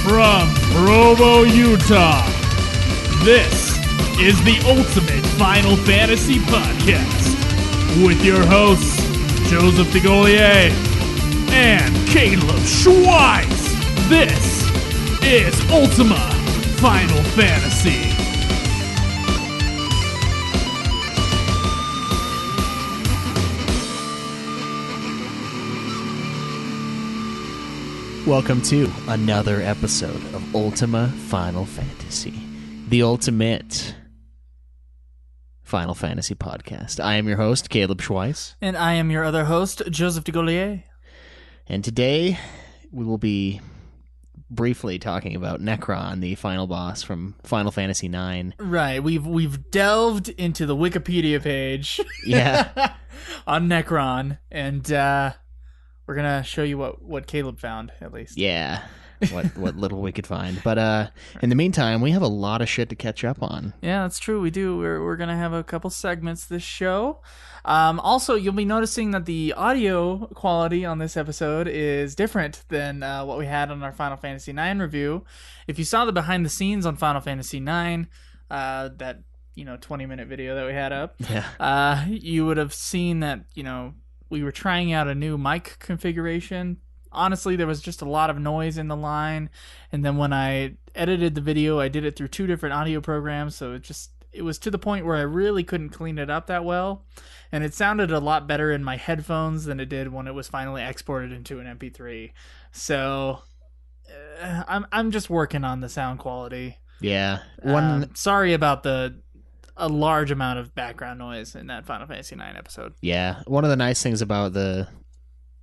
From Provo, Utah, this is the Ultimate Final Fantasy Podcast with your hosts, Joseph DeGolier and Caleb Schweiss. This is Ultima Final Fantasy. Welcome to another episode of Ultima Final Fantasy, the ultimate Final Fantasy podcast. I am your host, Caleb Schweiss. And I am your other host, Joseph DeGolier. And today we will be briefly talking about Necron, the final boss from Final Fantasy IX. Right, we've delved into the Wikipedia page Yeah. on Necron, and we're going to show you what Caleb found, at least. Yeah, what little we could find. But in the meantime, we have a lot of shit to catch up on. Yeah, that's true. We do. We're going to have a couple segments this show. Also, you'll be noticing that the audio quality on this episode is different than what we had on our Final Fantasy IX review. If you saw the behind the scenes on Final Fantasy IX, that 20-minute video that we had up, you would have seen that we were trying out a new mic configuration. Honestly, there was just a lot of noise in the line, and then when I edited the video, I did it through two different audio programs, so it was to the point where I really couldn't clean it up that well, and it sounded a lot better in my headphones than it did when it was finally exported into an MP3. So I'm just working on the sound quality. Yeah. Sorry about a large amount of background noise in that Final Fantasy IX episode. Yeah. One of the nice things about the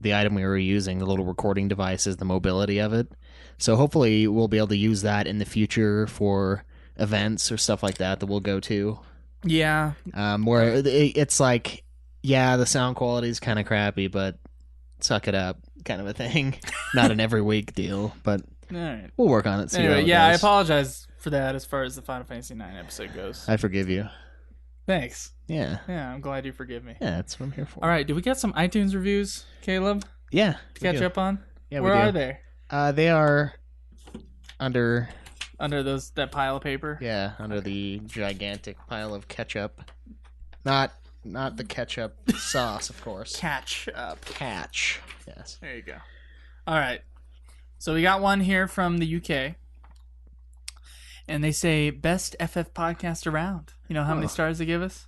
item we were using, the little recording device, is the mobility of it. So hopefully we'll be able to use that in the future for events or stuff like that we'll go to. Yeah. Where it's like, yeah, the sound quality is kind of crappy, but suck it up kind of a thing. Not an every week deal, but all right. We'll work on it. Anyway, I apologize for that as far as the Final Fantasy IX episode goes. I forgive you. Thanks. Yeah. Yeah, I'm glad you forgive me. Yeah, that's what I'm here for. All right, do we get some iTunes reviews, Caleb? Yeah. To catch up on? Yeah, Where are they? They are under that pile of paper? Yeah, under the gigantic pile of ketchup. Not the ketchup sauce, of course. Catch up. Catch. Yes. There you go. All right. So we got one here from the UK. And they say, best FF podcast around. You know how many stars they give us?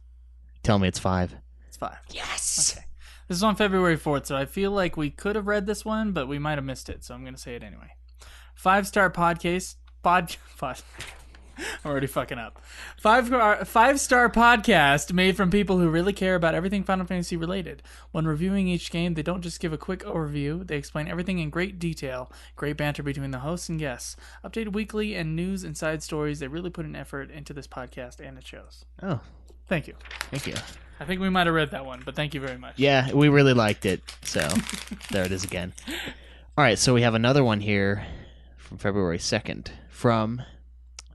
Tell me it's 5. It's 5. Yes! Okay. This is on February 4th, so I feel like we could have read this one, but we might have missed it, so I'm going to say it anyway. 5-star podcast. I'm already fucking up. 5-star podcast made from people who really care about everything Final Fantasy related. When reviewing each game, they don't just give a quick overview. They explain everything in great detail. Great banter between the hosts and guests. Updated weekly and news and side stories. They really put an effort into this podcast and it shows. Oh. Thank you. Thank you. I think we might have read that one, but thank you very much. Yeah, we really liked it. So, there it is again. All right, so we have another one here from February 2nd from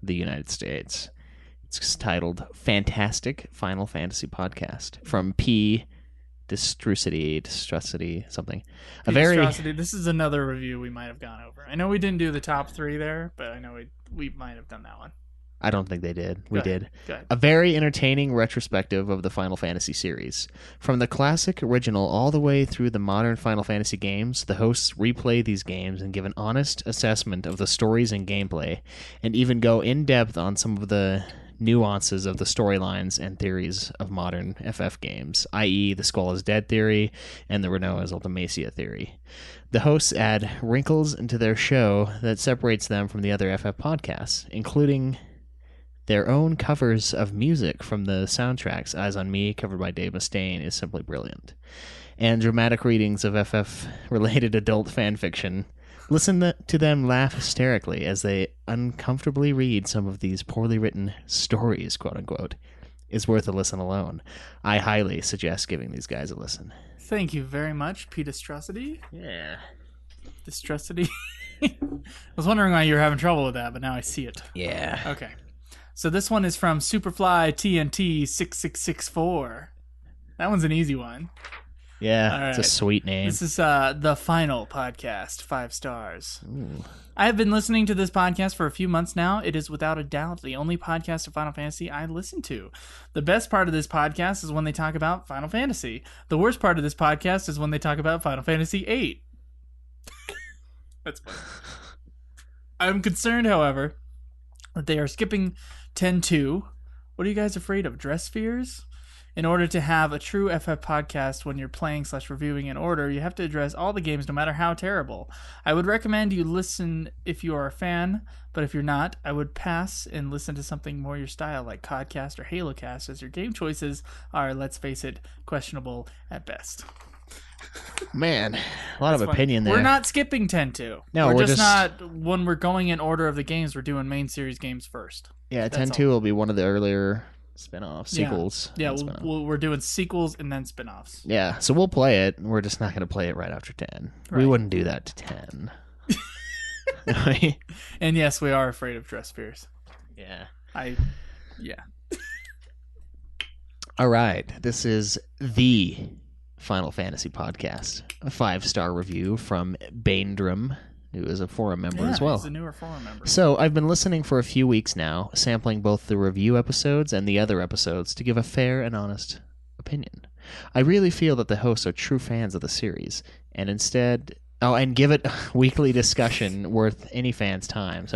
the United States. It's titled Fantastic Final Fantasy Podcast from P. Distrucity, something. This is another review we might have gone over. I know we didn't do the top 3 there, but I know we might have done that one. I don't think they did. We did. Go ahead. A very entertaining retrospective of the Final Fantasy series. From the classic original all the way through the modern Final Fantasy games, the hosts replay these games and give an honest assessment of the stories and gameplay, and even go in-depth on some of the nuances of the storylines and theories of modern FF games, i.e. the Skull is Dead theory and the Renoa's Ultimacia theory. The hosts add wrinkles into their show that separates them from the other FF podcasts, including their own covers of music from the soundtracks. Eyes on Me, covered by Dave Mustaine, is simply brilliant. And dramatic readings of FF-related adult fanfiction. Listen to them laugh hysterically as they uncomfortably read some of these poorly written stories, quote-unquote, is worth a listen alone. I highly suggest giving these guys a listen. Thank you very much, P. Distrocity. Yeah. Distrocity. I was wondering why you were having trouble with that, but now I see it. Yeah. Okay. So this one is from Superfly TNT 6664. That one's an easy one. Yeah, All it's a right. sweet name. This is the final podcast, 5 stars. Ooh. I have been listening to this podcast for a few months now. It is without a doubt the only podcast of Final Fantasy I listen to. The best part of this podcast is when they talk about Final Fantasy. The worst part of this podcast is when they talk about Final Fantasy VIII. That's funny. I'm concerned, however, that they are skipping 10-2. What are you guys afraid of? Dress spheres? In order to have a true FF podcast when you're playing/reviewing in order, you have to address all the games no matter how terrible. I would recommend you listen if you are a fan, but if you're not, I would pass and listen to something more your style like Codcast or HaloCast, as your game choices are, let's face it, questionable at best. Man, a lot of opinion there. We're not skipping 10-2. No, we're we're just just- not, when we're going in order of the games, we're doing main series games first. Yeah, That's 10-2 will be one of the earlier spin-offs, sequels. Yeah, and spin-offs. we're doing sequels and then spin-offs. Yeah, so we'll play it. We're just not going to play it right after 10. We Right. wouldn't do that to 10. And yes, we are afraid of dress spheres. Yeah. Yeah. All right. This is the Final Fantasy podcast. A 5-star review from Baindrum, who is a forum member as well. He's a newer forum member. So I've been listening for a few weeks now, sampling both the review episodes and the other episodes to give a fair and honest opinion. I really feel that the hosts are true fans of the series, and give it weekly discussion worth any fan's time.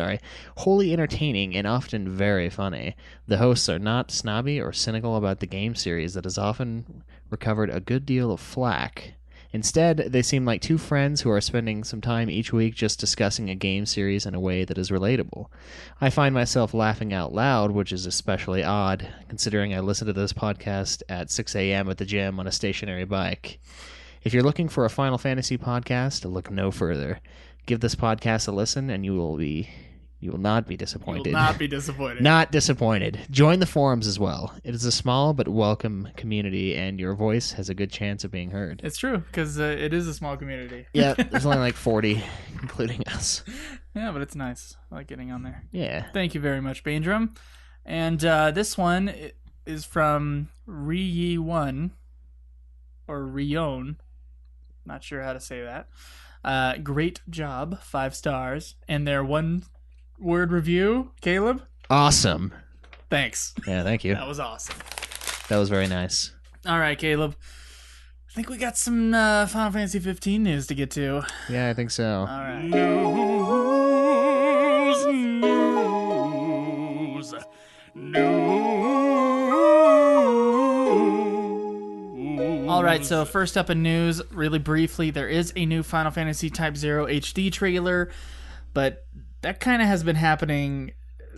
Wholly entertaining and often very funny. The hosts are not snobby or cynical about the game series that has often recovered a good deal of flack. Instead, they seem like two friends who are spending some time each week just discussing a game series in a way that is relatable. I find myself laughing out loud, which is especially odd, considering I listen to this podcast at 6 a.m. at the gym on a stationary bike. If you're looking for a Final Fantasy podcast, look no further. Give this podcast a listen, and you will not be disappointed. You will not be disappointed. Not disappointed. Join the forums as well. It is a small but welcome community, and your voice has a good chance of being heard. It's true, because it is a small community. Yeah, there's only like 40, including us. Yeah, but it's nice. I like getting on there. Yeah. Thank you very much, Baindrum. And this one is from Riyi1, or Rion. Not sure how to say that. Great job, 5 stars. And their one-word review, Caleb? Awesome. Thanks. Yeah, thank you. That was awesome. That was very nice. All right, Caleb. I think we got some Final Fantasy 15 news to get to. Yeah, I think so. All right. All right, so first up in news, really briefly, there is a new Final Fantasy Type 0 HD trailer, but that kind of has been happening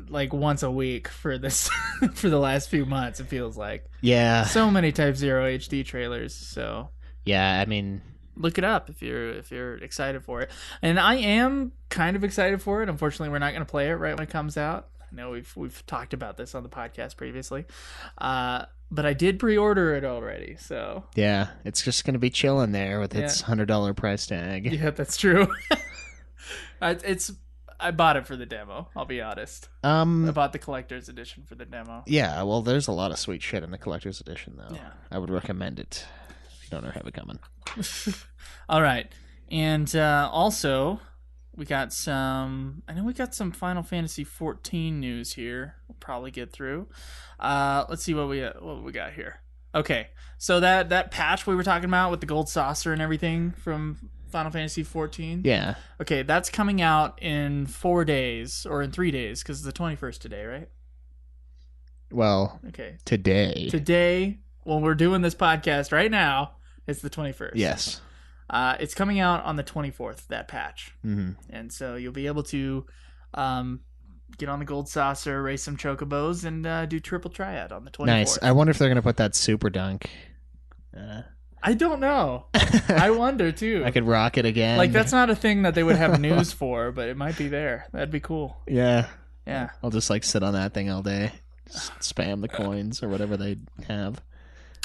like once a week for this for the last few months, it feels like. Yeah. So many Type 0 HD trailers, so Yeah, I mean, look it up if you're excited for it. And I am kind of excited for it. Unfortunately, we're not going to play it right when it comes out. I know we've talked about this on the podcast previously. But I did pre-order it already, so yeah, it's just going to be chilling there with its $100 price tag. yeah, that's true. I bought it for the demo, I'll be honest. I bought the collector's edition for the demo. Yeah, well, there's a lot of sweet shit in the collector's edition, though. Yeah. I would recommend it if you don't have it coming. All right. And also, we got some Final Fantasy XIV news here. We'll probably get through. Let's see what we got here. Okay. So that patch we were talking about with the gold saucer and everything from Final Fantasy XIV. Yeah. Okay, that's coming out in 4 days or in 3 days because it's the 21st today, right? Well, Okay. today, when we're doing this podcast right now, it's the 21st. yes. It's coming out on the 24th, that patch. Mm-hmm. And so you'll be able to get on the gold saucer, race some chocobos, and do triple triad on the 24th. Nice. I wonder if they're going to put that super dunk. I don't know. I wonder, too. I could rock it again. Like, that's not a thing that they would have news for, but it might be there. That'd be cool. Yeah. Yeah. I'll just like sit on that thing all day. Just spam the coins or whatever they have.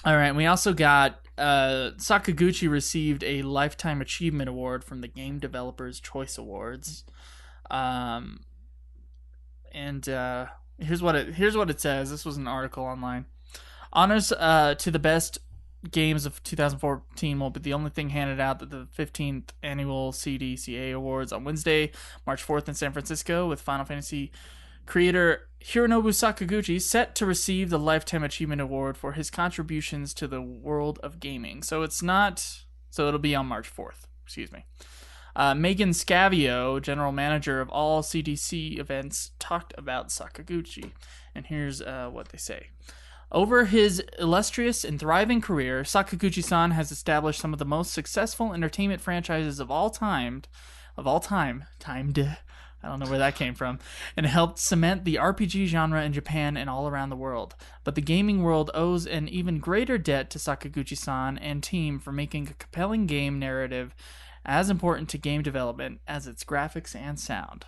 All right. We also got Sakaguchi received a Lifetime Achievement Award from the Game Developers Choice Awards. And here's what it says. This was an article online. Honors to the best games of 2014 will be the only thing handed out at the 15th annual CDCA Awards on Wednesday, March 4th in San Francisco, with Final Fantasy creator Hironobu Sakaguchi set to receive the Lifetime Achievement Award for his contributions to the world of gaming. So it'll be on March 4th. Excuse me. Megan Scavio, general manager of all CDC events, talked about Sakaguchi. And here's what they say. Over his illustrious and thriving career, Sakaguchi-san has established some of the most successful entertainment franchises of all time. I don't know where that came from, and helped cement the RPG genre in Japan and all around the world. But the gaming world owes an even greater debt to Sakaguchi-san and team for making a compelling game narrative as important to game development as its graphics and sound.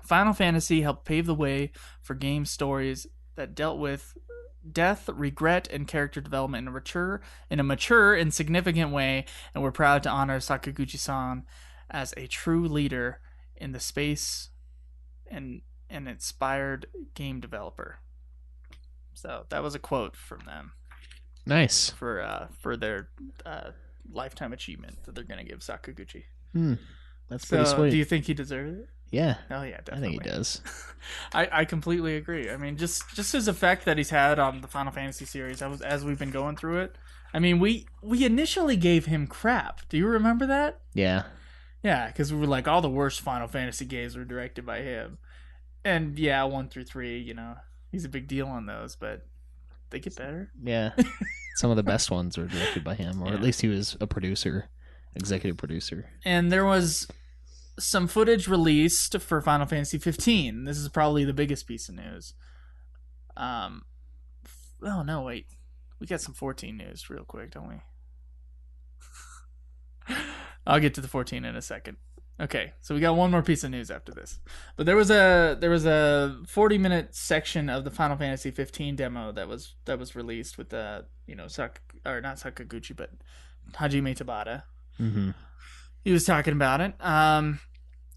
Final Fantasy helped pave the way for game stories that dealt with death, regret, and character development in a mature and significant way, and we're proud to honor Sakaguchi-san as a true leader in the space and an inspired game developer. So that was a quote from them. Nice. For their lifetime achievement that they're going to give Sakaguchi. That's pretty sweet. Do you think he deserved it? Yeah. Oh yeah, definitely. I think he does. I completely agree. I mean, just his effect that he's had on the Final Fantasy series as we've been going through it. I mean, we initially gave him crap. Do you remember that? Yeah. Yeah, because we were like, all the worst Final Fantasy games were directed by him. And yeah, 1 through 3, you know, he's a big deal on those, but they get better. Yeah. Some of the best ones were directed by him, or at least he was a producer, executive producer. And there was some footage released for Final Fantasy XV. This is probably the biggest piece of news. Oh, no, wait. We got some 14 news real quick, don't we? I'll get to the 14 in a second. Okay, so we got one more piece of news after this. But there was a 40-minute section of the Final Fantasy XV demo that was released with not Sakaguchi, but Hajime Tabata. Mm-hmm. He was talking about it. A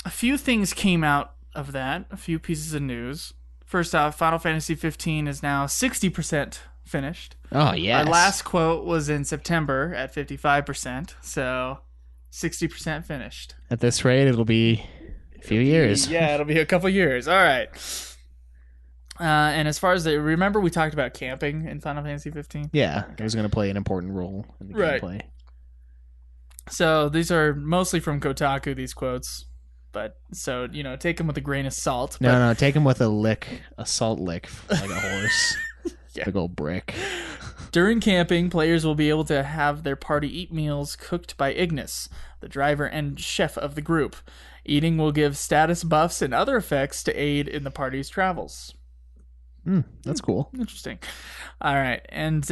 few things came out of that. A few pieces of news. First off, Final Fantasy XV is now 60% finished. Oh yes. Our last quote was in September at 55%. So 60% finished. At this rate, it'll be a few years. Yeah, it'll be a couple years. All right. And as far as remember we talked about camping in Final Fantasy 15? Yeah, it was going to play an important role in the gameplay. So these are mostly from Kotaku, these quotes. But so, take them with a grain of salt. No, take them with a salt lick, like a horse. Yeah. Big old brick. During camping, players will be able to have their party eat meals cooked by Ignis, the driver and chef of the group. Eating will give status buffs and other effects to aid in the party's travels. That's cool. Interesting. All right. And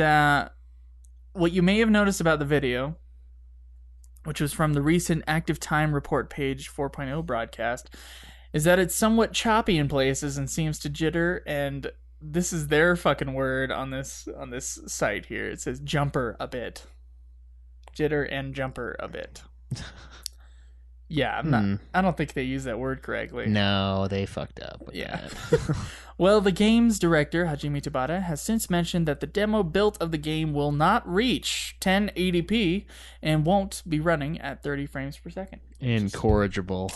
what you may have noticed about the video, which was from the recent Active Time Report page 4.0 broadcast, is that it's somewhat choppy in places and seems to jitter, and this is their fucking word on this site here. It says jumper a bit. Jitter and jumper a bit. Yeah, I don't think they use that word correctly. No, they fucked up. Yeah. Well, the game's director, Hajime Tabata, has since mentioned that the demo build of the game will not reach 1080p and won't be running at 30 frames per second. Incorrigible.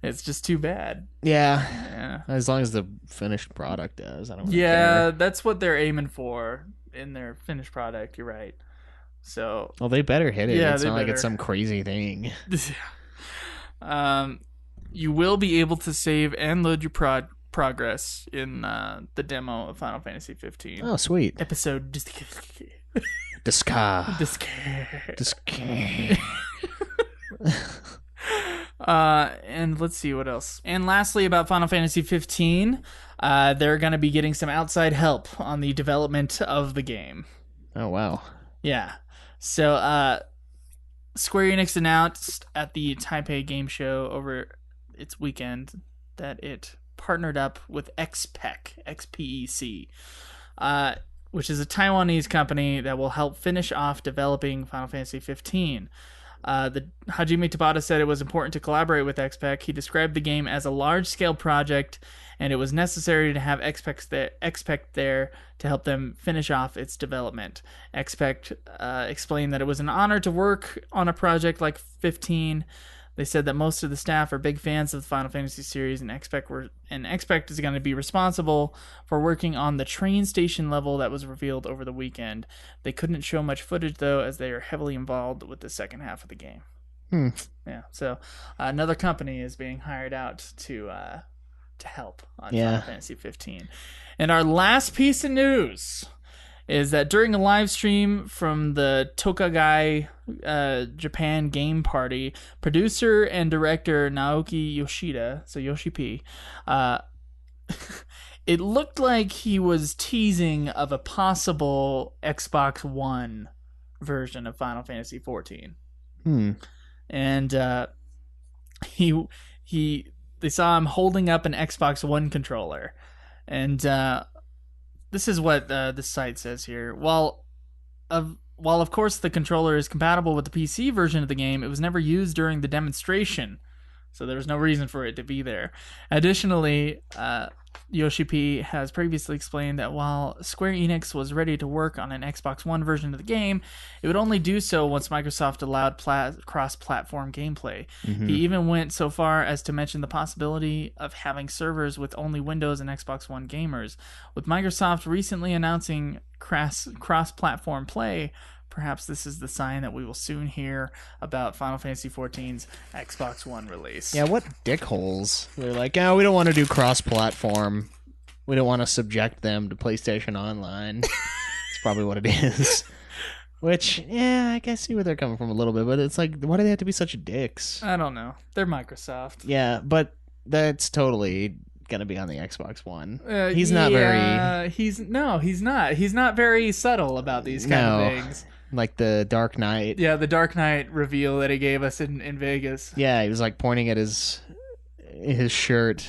It's just too bad. Yeah. As long as the finished product does. I don't really care. Yeah, that's what they're aiming for in their finished product. You're right. So. Well, they better hit it. Yeah, it's not like it's some crazy thing. You will be able to save and load your progress in the demo of Final Fantasy 15. Oh, sweet. Episode Disca. And let's see what else. And lastly, about Final Fantasy 15, they're going to be getting some outside help on the development of the game. Oh, wow. Yeah. So, Square Enix announced at the Taipei Game Show over its weekend that it partnered up with XPEC, which is a Taiwanese company that will help finish off developing Final Fantasy 15. The Hajime Tabata said it was important to collaborate with XPEC. He described the game as a large-scale project, and it was necessary to have XPEC there to help them finish off its development. XPEC explained that it was an honor to work on a project like 15. They said that most of the staff are big fans of the Final Fantasy series, and XPEC is going to be responsible for working on the train station level that was revealed over the weekend. They couldn't show much footage, though, as they are heavily involved with the second half of the game. Yeah, so another company is being hired out to help on Final Fantasy 15. And our last piece of news is that during a live stream from the Tokagai Japan Game Party, producer and director Naoki Yoshida, so Yoshi P, it looked like he was teasing of a possible Xbox One version of Final Fantasy XIV. And they saw him holding up an Xbox One controller, and this is what this site says here. While of course the controller is compatible with the PC version of the game, it was never used during the demonstration, so there was no reason for it to be there. Additionally, Yoshi P has previously explained that while Square Enix was ready to work on an Xbox One version of the game, it would only do so once Microsoft allowed cross-platform gameplay. He even went so far as to mention the possibility of having servers with only Windows and Xbox One gamers. With Microsoft recently announcing cross-platform play, perhaps this is the sign that we will soon hear about Final Fantasy XIV's Xbox One release. Yeah, what dickholes. They're like, oh, we don't want to do cross-platform. We don't want to subject them to PlayStation Online. That's probably what it is. Which, yeah, I can see where they're coming from a little bit, but it's like, why do they have to be such dicks? I don't know. They're Microsoft. Yeah, but that's totally gonna be on the Xbox One. He's not very... He's not. He's not very subtle about these kind of things. Like the Dark Knight. Yeah, the Dark Knight reveal that he gave us in Vegas. Yeah, he was like pointing at his shirt.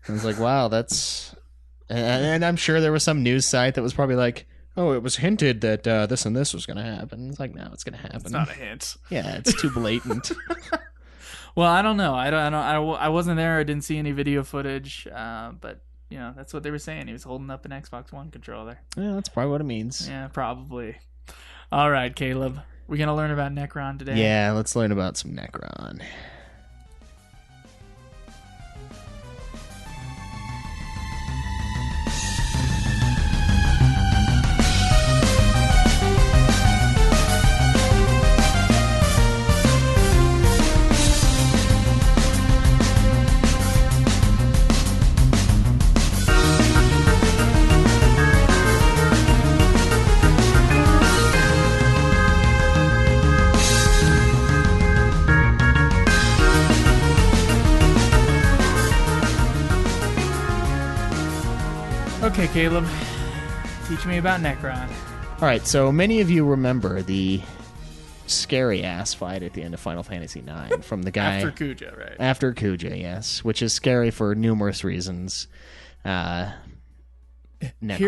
I was like, wow, that's... And I'm sure there was some news site that was probably like, oh, it was hinted that this and this was going to happen. It's like, no, it's going to happen. It's not a hint. Yeah, it's too blatant. Well, I don't know. I wasn't there. I didn't see any video footage. But you know, that's what they were saying. He was holding up an Xbox One controller. Yeah, that's probably what it means. Yeah, probably. All right, Caleb. We're gonna learn about Necron today. Yeah, let's learn about some Necron. Okay, Caleb. Teach me about Necron. All right, so many of you remember the scary-ass fight at the end of Final Fantasy IX from the guy... After Kuja, right? After Kuja, yes, which is scary for numerous reasons. Hear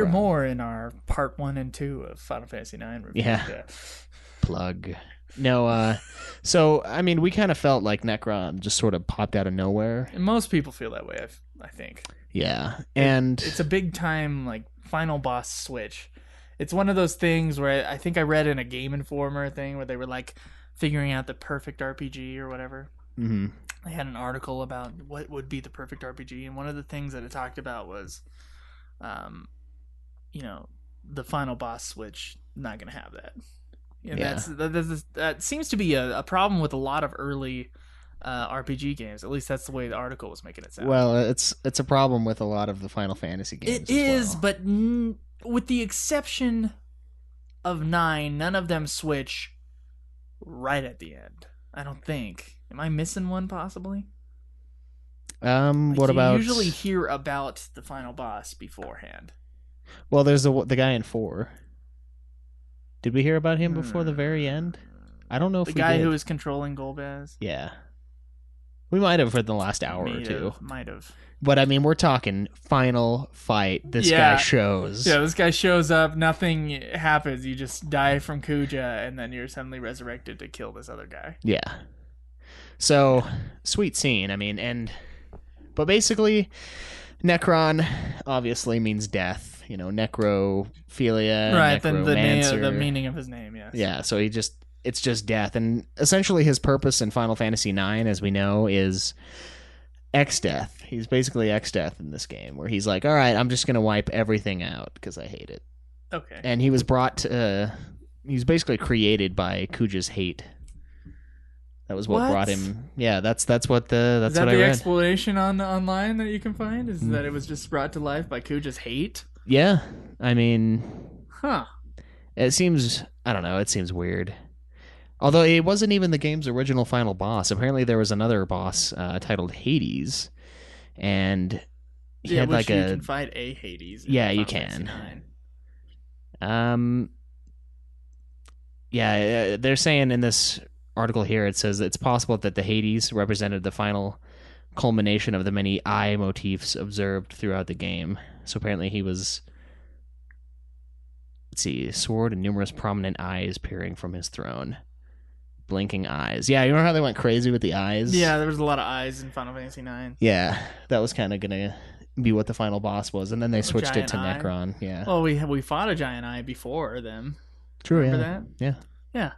more in our part 1 and 2 of Final Fantasy IX review. Yeah. Plug. No, so, I mean, we kind of felt like Necron just sort of popped out of nowhere. And most people feel that way, I think. Yeah, and... It's a big-time, like, final boss switch. It's one of those things where I think I read in a Game Informer thing where they were, like, figuring out the perfect RPG or whatever. Mm-hmm. They had an article about what would be the perfect RPG, and one of the things that it talked about was, you know, the final boss switch, not going to have that. And yeah. That seems to be a problem with a lot of early RPG games. At least that's the way the article was making it sound. Well, it's a problem with a lot of the Final Fantasy games. It is, but with the exception of 9, none of them switch right at the end. I don't think. Am I missing one possibly? What about? You usually hear about the final boss beforehand. Well, there's the guy in 4. Did we hear about him before the very end? I don't know if the we guy did. who was controlling Golbez. Yeah. We might have for the last hour or two. Might have. But, I mean, we're talking final fight. This guy shows. Yeah, this guy shows up. Nothing happens. You just die from Kuja, and then you're suddenly resurrected to kill this other guy. Yeah. So, sweet scene. I mean, but basically, Necron obviously means death. You know, necrophilia, right? necromancer. The meaning of his name, yes. Yeah, so it's just death. And essentially his purpose in Final Fantasy IX, as we know, is X-Death. He's basically X-Death in this game, where he's like, all right, I'm just going to wipe everything out because I hate it. Okay. And he was he's basically created by Kuja's hate. That was what brought him. Yeah, that's what what I read. Is that the explanation online that you can find? Is that it was just brought to life by Kuja's hate? Yeah. I mean... Huh. It seems... I don't know. It seems weird. Although it wasn't even the game's original final boss. Apparently there was another boss titled Hades. And he had like you can fight a Hades. Yeah, you can. Yeah, they're saying in this article here, it says it's possible that the Hades represented the final culmination of the many eye motifs observed throughout the game. So apparently he was... Let's see, sword and numerous prominent eyes peering from his throne. Blinking eyes. Yeah, you remember how they went crazy with the eyes? Yeah, there was a lot of eyes in Final Fantasy IX. Yeah, that was kind of going to be what the final boss was, and then they switched it to Necron. Yeah. Well, we fought a giant eye before them. True, remember that? Yeah. Yeah.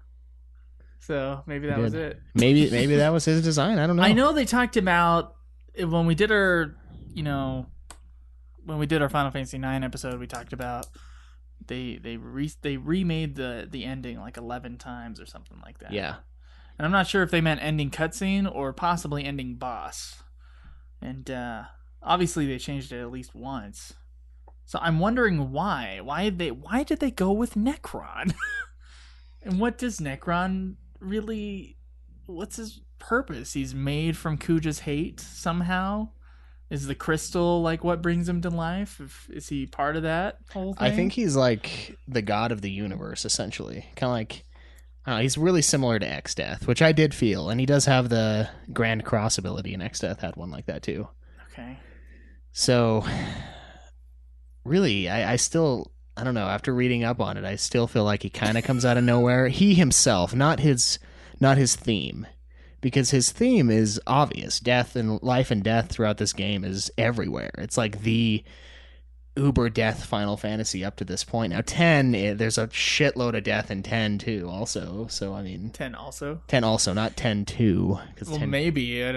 So maybe that was it. Maybe that was his design. I don't know. I know they talked about when we did our Final Fantasy IX episode. We talked about they remade the ending like 11 times or something like that. Yeah. And I'm not sure if they meant ending cutscene or possibly ending boss. And obviously they changed it at least once. So I'm wondering why. Why did they go with Necron? And what does Necron really... What's his purpose? He's made from Kuja's hate somehow? Is the crystal like what brings him to life? Is he part of that whole thing? I think he's like the god of the universe, essentially. Kind of like... he's really similar to X-Death, which I did feel. And he does have the Grand Cross ability, and X-Death had one like that too. Okay. So... Really, I still... I don't know. After reading up on it, I still feel like he kind of comes out of nowhere. He himself, not his theme, because his theme is obvious. Death and life and death throughout this game is everywhere. It's like the uber death Final Fantasy up to this point. Now 10, there's a shitload of death in 10 too. Also, so I mean 10 also. 10 also, not 10 2. Well, 10, maybe I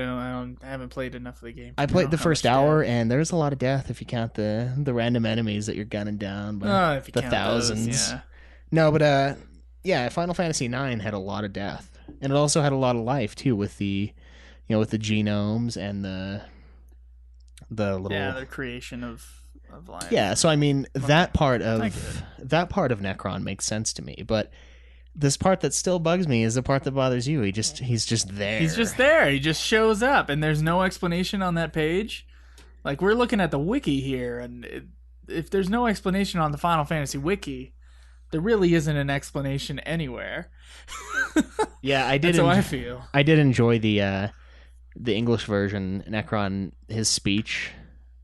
haven't played enough of the game. I played the first hour, and there's a lot of death if you count the random enemies that you're gunning down by if you the count thousands. Those, yeah. No, but yeah, Final Fantasy IX had a lot of death, and it also had a lot of life too, with the genomes and the little the creation of life. Yeah, so I mean that part of Necron makes sense to me, but this part that still bugs me is the part that bothers you. He's just there. He's just there. He just shows up, and there's no explanation on that page. Like, we're looking at the wiki here, and if there's no explanation on the Final Fantasy wiki, there really isn't an explanation anywhere. Yeah, I did. That's how I feel. I did enjoy the English version. Necron, his speech.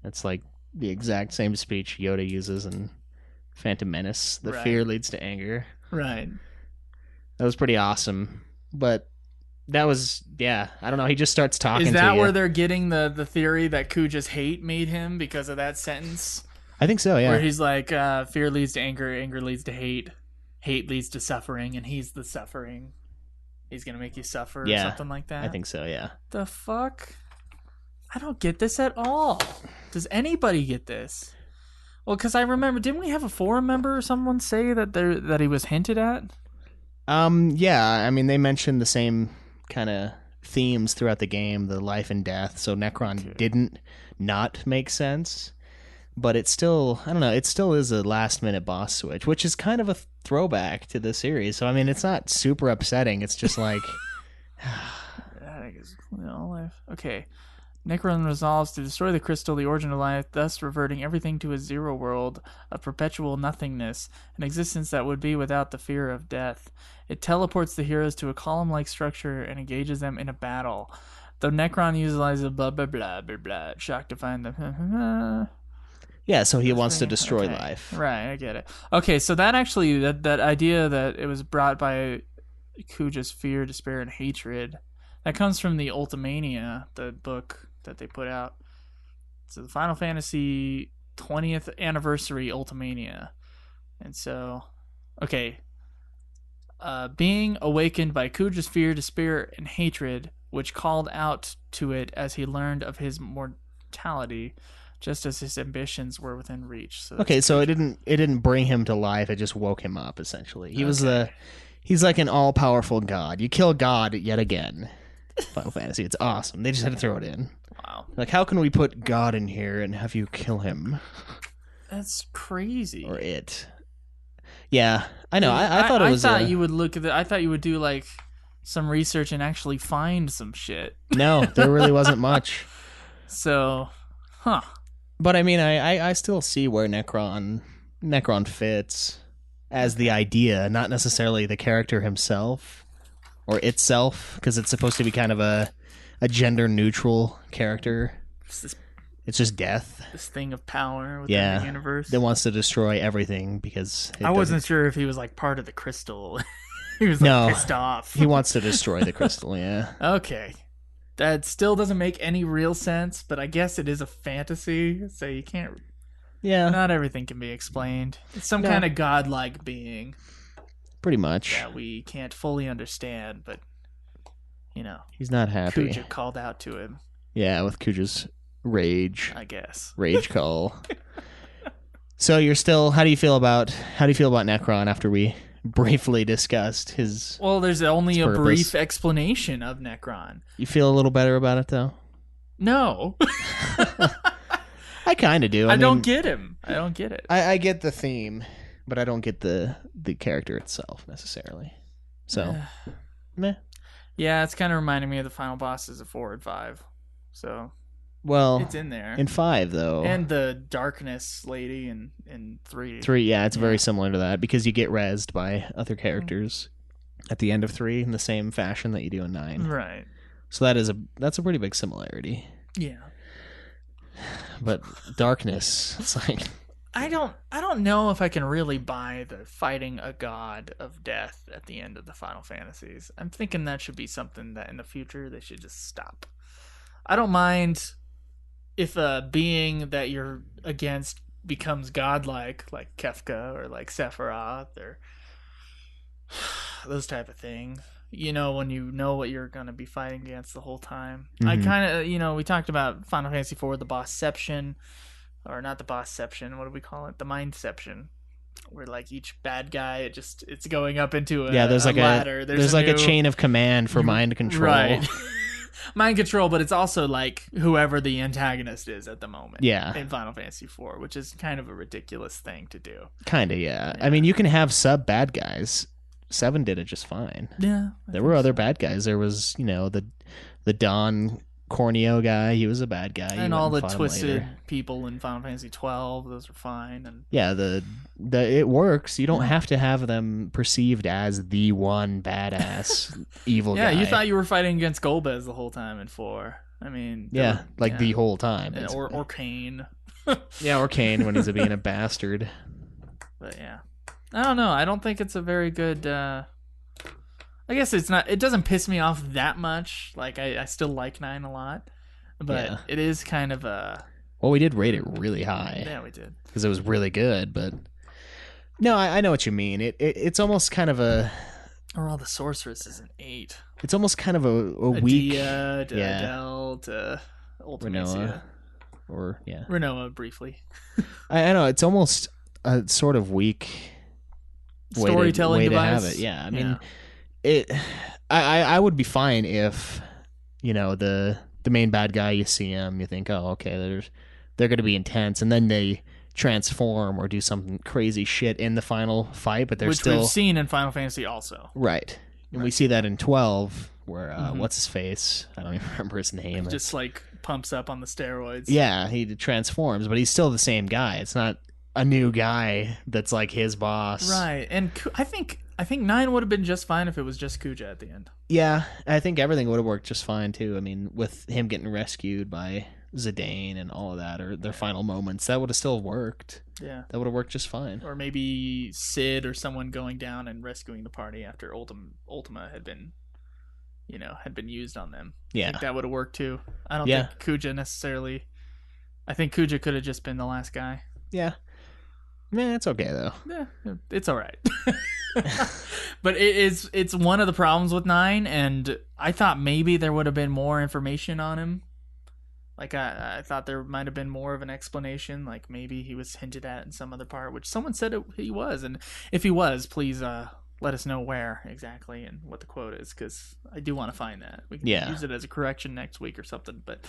It's like the exact same speech Yoda uses in Phantom Menace. The fear leads to anger. Right. That was pretty awesome. But that was, I don't know. He just starts talking to you. Is that where they're getting the theory that Kuja's hate made him because of that sentence? I think so, yeah. Where he's like, fear leads to anger, anger leads to hate leads to suffering, and he's the suffering. He's going to make you suffer or something like that? I think so, yeah. The fuck? I don't get this at all. Does anybody get this? Well, because I remember, didn't we have a forum member or someone say that he was hinted at? Yeah, I mean, they mentioned the same kind of themes throughout the game, the life and death, so Necron didn't not make sense, but it still, I don't know, it still is a last-minute boss switch, which is kind of a throwback to the series, so I mean, it's not super upsetting, it's just like... I guess, life. Okay. Necron resolves to destroy the crystal, the origin of life, thus reverting everything to a zero world of perpetual nothingness, an existence that would be without the fear of death. It teleports the heroes to a column-like structure and engages them in a battle. Though Necron utilizes blah blah blah blah blah. Shocked to find the. Yeah, so he wants to destroy life. Right, I get it. Okay, so that actually that idea that it was brought by Kuja's fear, despair, and hatred, that comes from the Ultimania, the book that they put out. So the Final Fantasy 20th anniversary Ultimania. And so, okay, being awakened by Kuja's fear, despair, and hatred, which called out to it as he learned of his mortality, just as his ambitions were within reach. So okay, so it didn't bring him to life; it just woke him up. Essentially, he's like an all-powerful god. You kill God yet again. Final Fantasy, it's awesome. They just had to throw it in. Wow, like how can we put God in here and have you kill him? That's crazy. Or it. Yeah, I know. I thought it was. I thought you would look at I thought you would do like some research and actually find some shit. No, there really wasn't much. So, huh. But I mean, I still see where Necron fits as the idea, not necessarily the character himself or itself, because it's supposed to be kind of a gender neutral character. It's just death. This thing of power within the universe that wants to destroy everything because I wasn't sure if he was like part of the crystal. He was like pissed off. He wants to destroy the crystal. Yeah. Okay. That still doesn't make any real sense, but I guess it is a fantasy, so you can't... Yeah. Not everything can be explained. It's some kind of godlike being. Pretty much. That we can't fully understand, but, you know. He's not happy. Kuja called out to him. Yeah, with Kuja's rage. I guess. Rage call. So you're still... How do you feel about Necron after we briefly discussed his... Well, there's only a brief explanation of Necron. You feel a little better about it, though? No. I kind of do. I don't get him. I don't get it. I get the theme, but I don't get the character itself, necessarily. So, meh. Yeah, it's kind of reminding me of the final bosses of 4 and 5. So... Well, it's in there. In 5, though. And the darkness lady in 3. 3, yeah, it's very similar to that because you get rezzed by other characters at the end of 3 in the same fashion that you do in 9. Right. So that's a pretty big similarity. Yeah. But darkness, it's like I don't know if I can really buy the fighting a god of death at the end of the Final Fantasies. I'm thinking that should be something that in the future they should just stop. I don't mind if a being that you're against becomes godlike, like Kefka or like Sephiroth or those type of things, you know, when you know what you're going to be fighting against the whole time. Mm-hmm. I kind of, you know, we talked about Final Fantasy IV, the bossception, or not the bossception, what do we call it? The mindception. Where like each bad guy, it's going up into a there's like ladder. There's like a chain of command for mind control. Right. Mind control, but it's also like whoever the antagonist is at the moment. Yeah. In Final Fantasy IV, which is kind of a ridiculous thing to do. Kind of, yeah. I mean, you can have sub bad guys. 7 did it just fine. Yeah. There were other bad guys. There was, you know, the Don Corneo guy. He was a bad guy. And all the twisted people in Final Fantasy XII, those are fine. And yeah, it works. You don't have to have them perceived as the one badass evil guy. Yeah, you thought you were fighting against Golbez the whole time in 4. I mean, the whole time. Yeah, or Kane. Yeah, or Kane when he's being a bastard. But yeah, I don't know. I don't think it's a very good. I guess it's not. It doesn't piss me off that much. Like I still like 9 a lot, but it is kind of a. Well, we did rate it really high. Yeah, we did because it was really good. But no, I know what you mean. It's almost kind of a. Or all the sorceress is an 8. It's almost kind of a weak. Adele, Ultimacia. Renoa briefly. I know it's almost a sort of weak storytelling way device. To have it. Yeah, I mean. I would be fine if, you know, the main bad guy, you see him, you think, oh, okay, they're going to be intense, and then they transform or do some crazy shit in the final fight, but which we've seen in Final Fantasy also. Right. And we see that in 12, where, what's his face? I don't even remember his name. He just, like, pumps up on the steroids. Yeah, he transforms, but he's still the same guy. It's not a new guy that's, like, his boss. Right. And I think I think 9 would have been just fine if it was just Kuja at the end. Yeah, I think everything would have worked just fine, too. I mean, with him getting rescued by Zidane and all of that, or their final moments, that would have still worked. Yeah. That would have worked just fine. Or maybe Sid or someone going down and rescuing the party after Ultima had been, had been used on them. Yeah. I think that would have worked, too. I don't think Kuja necessarily... I think Kuja could have just been the last guy. Yeah. Man, it's okay, though. Yeah, it's all right. But it's one of the problems with 9, and I thought maybe there would have been more information on him. Like, I thought there might have been more of an explanation. Like, maybe he was hinted at in some other part, which someone said he was. And if he was, please let us know where exactly and what the quote is, because I do want to find that. We can use it as a correction next week or something. But,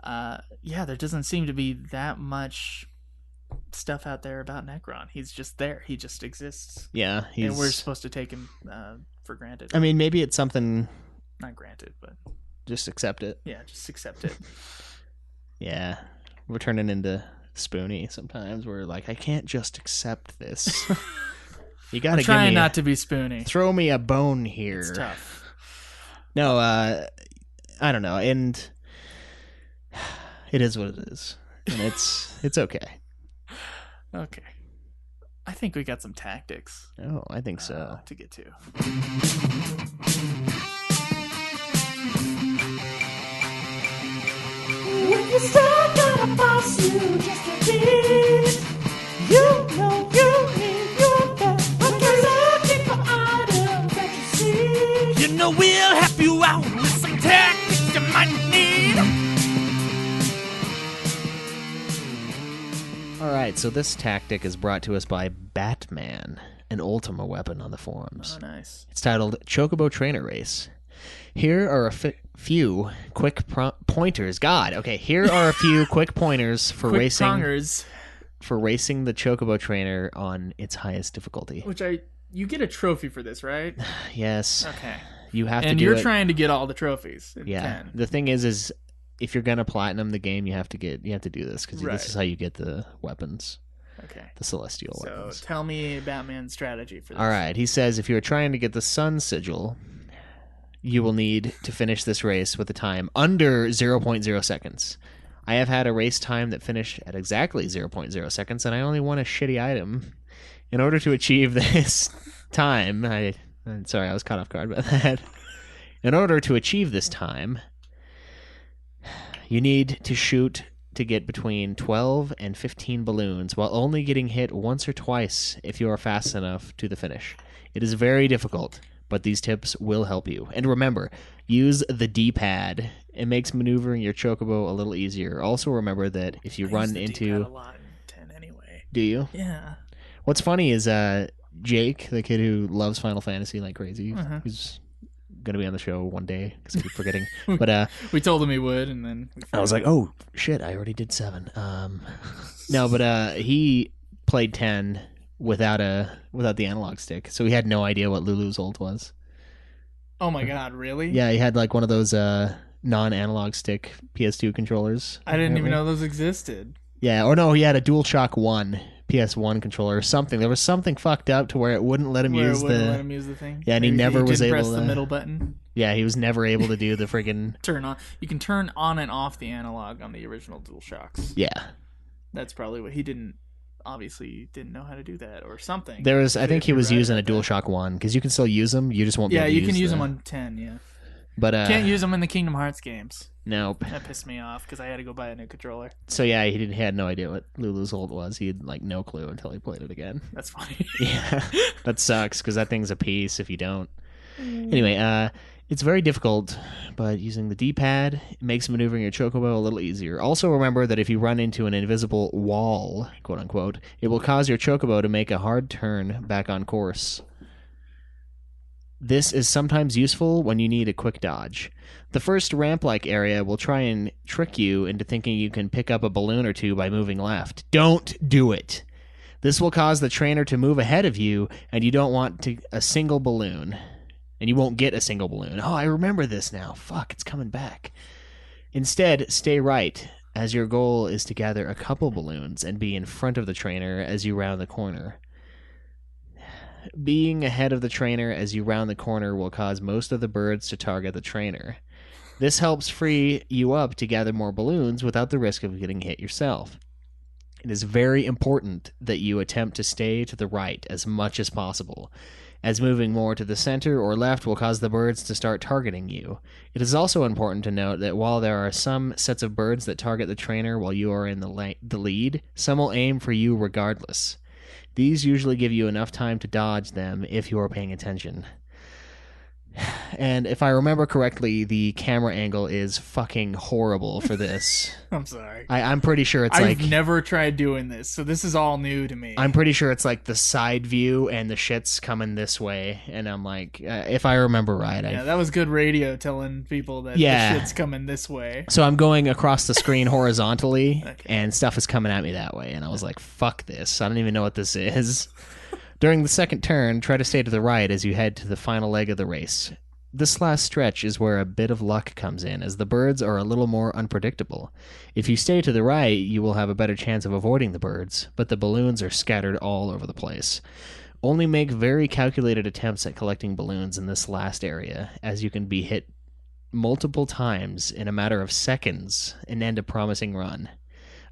there doesn't seem to be that much stuff out there about Necron. He's just there. He just exists. Yeah. And we're supposed to take him for granted. I mean, maybe it's something... Not granted, but... Just accept it. Yeah, just accept it. Yeah. We're turning into Spoony sometimes. We're like, I can't just accept this. You gotta give me... trying not to be Spoony. Throw me a bone here. It's tough. No, I don't know. And it is what it is. And it's okay. Okay. I think we got some tactics. Oh, I think so. To get to. When you start gonna boss you just a bit, you know you need your best. When you're looking for items that you see, You know we'll help you out with some tactics you might need. Alright, so this tactic is brought to us by Batman, an Ultima weapon on the forums. Oh, nice. It's titled Chocobo Trainer Race. Here are a few quick pointers. Here are a few quick pointers for Quick racing prongers, for racing the Chocobo Trainer on its highest difficulty. which you get a trophy for this, right? Yes. Okay. You have to And do you're it. trying to get all the trophies. In Yeah. 10. The thing is if you're gonna platinum the game, you have to do this because Right. this is how you get the weapons, Okay. the celestial So weapons. tell me Batman's strategy for this. All right. He says if you're trying to get the Sun Sigil, you will need to finish this race with a time under 0.0 seconds. I have had a race time that finished at exactly 0.0 seconds, and I only won a shitty item. In order to achieve this time, I'm sorry, I was caught off guard by that. In order to achieve this time, you need to shoot to get between 12 and 15 balloons while only getting hit once or twice if you are fast enough to the finish. It is very difficult, but these tips will help you. And remember, use the D-pad. It makes maneuvering your chocobo a little easier. Also remember that if you I run use the into... D-pad a lot in 10 anyway. Do you? Yeah. What's funny is Jake, the kid who loves Final Fantasy like crazy, who's going to be on the show one day because I keep forgetting. But We told him he would, and then I was like, oh, shit, I already did 7. No, but he played 10 without the analog stick, so he had no idea what Lulu's ult was. oh my god, really? Yeah, he had like one of those non-analog stick PS2 controllers. I didn't even know those existed. Yeah, or no, he had a DualShock 1 PS1 controller or something. There was something fucked up to where it wouldn't let him use let him use the thing. Yeah, and he never was didn't able press to the middle button. Yeah, he was never able to do the friggin' Turn on. You can turn on and off the analog on the original DualShocks. Yeah. That's probably what he didn't. Obviously, didn't know how to do that or something. There was, I think he was right using a about that. DualShock 1 because you can still use them. You just won't be Yeah, able to you can use them the- on 10. Yeah, But can't use them in the Kingdom Hearts games. Nope. That pissed me off because I had to go buy a new controller. So yeah, he had no idea what Lulu's ult was. He had like no clue until he played it again. That's funny. Yeah, that sucks because that thing's a piece if you don't. Anyway, it's very difficult, but using the D-pad it makes maneuvering your chocobo a little easier. Also remember that if you run into an invisible wall, quote unquote, it will cause your chocobo to make a hard turn back on course. This is sometimes useful when you need a quick dodge. The first ramp-like area will try and trick you into thinking you can pick up a balloon or two by moving left. Don't do it. This will cause the trainer to move ahead of you, and you don't want a single balloon. And you won't get a single balloon. Oh, I remember this now. Fuck, it's coming back. Instead, stay right, as your goal is to gather a couple balloons and be in front of the trainer as you round the corner. Being ahead of the trainer as you round the corner will cause most of the birds to target the trainer. This helps free you up to gather more balloons without the risk of getting hit yourself. It is very important that you attempt to stay to the right as much as possible, as moving more to the center or left will cause the birds to start targeting you. It is also important to note that while there are some sets of birds that target the trainer while you are in the lead, some will aim for you regardless. These usually give you enough time to dodge them if you are paying attention. And if I remember correctly, the camera angle is fucking horrible for this. I'm sorry. I'm pretty sure it's I've never tried doing this, so this is all new to me. I'm pretty sure it's like the side view and the shit's coming this way. And I'm like, if I remember right. Yeah, that was good radio telling people that the shit's coming this way. So I'm going across the screen horizontally and stuff is coming at me that way. And I was like, fuck this. I don't even know what this is. During the second turn, try to stay to the right as you head to the final leg of the race. This last stretch is where a bit of luck comes in, as the birds are a little more unpredictable. If you stay to the right, you will have a better chance of avoiding the birds, but the balloons are scattered all over the place. Only make very calculated attempts at collecting balloons in this last area, as you can be hit multiple times in a matter of seconds and end a promising run.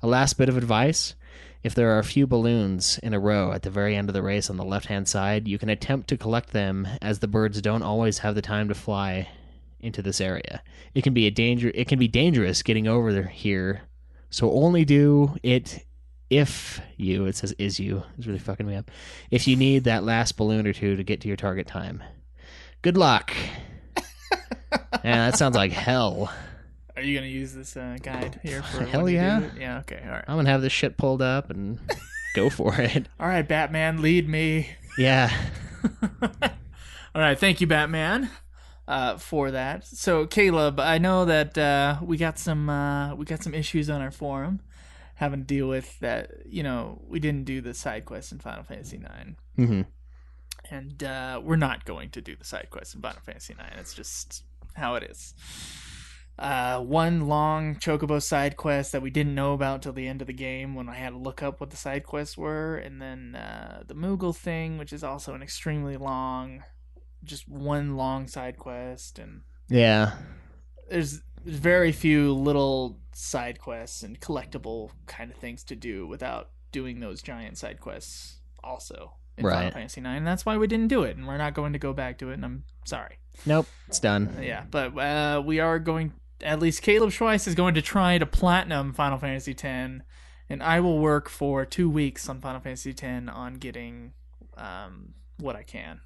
A last bit of advice: if there are a few balloons in a row at the very end of the race on the left-hand side, you can attempt to collect them, as the birds don't always have the time to fly into this area. It can be dangerous getting over here, so only do it if you, it says is you, it's really fucking me up, if you need that last balloon or two to get to your target time. Good luck. Man, that sounds like hell. Are you going to use this guide here? For Hell yeah. Yeah, okay, all right. I'm going to have this shit pulled up and go for it. All right, Batman, lead me. Yeah. All right, thank you, Batman, for that. So, Caleb, I know that we got some issues on our forum having to deal with that. You know, we didn't do the side quest in Final Fantasy IX. Mm-hmm. And we're not going to do the side quest in Final Fantasy IX. It's just how it is. One long chocobo side quest that we didn't know about till the end of the game when I had to look up what the side quests were, and then the Moogle thing, which is also an extremely long, just one long side quest, and yeah, there's very few little side quests and collectible kind of things to do without doing those giant side quests also in Final Fantasy IX, and that's why we didn't do it, and we're not going to go back to it, and I'm sorry. Nope, it's done. Yeah, but we are going. At least Caleb Schweiss is going to try to platinum Final Fantasy X, and I will work for 2 weeks on Final Fantasy X on getting what I can.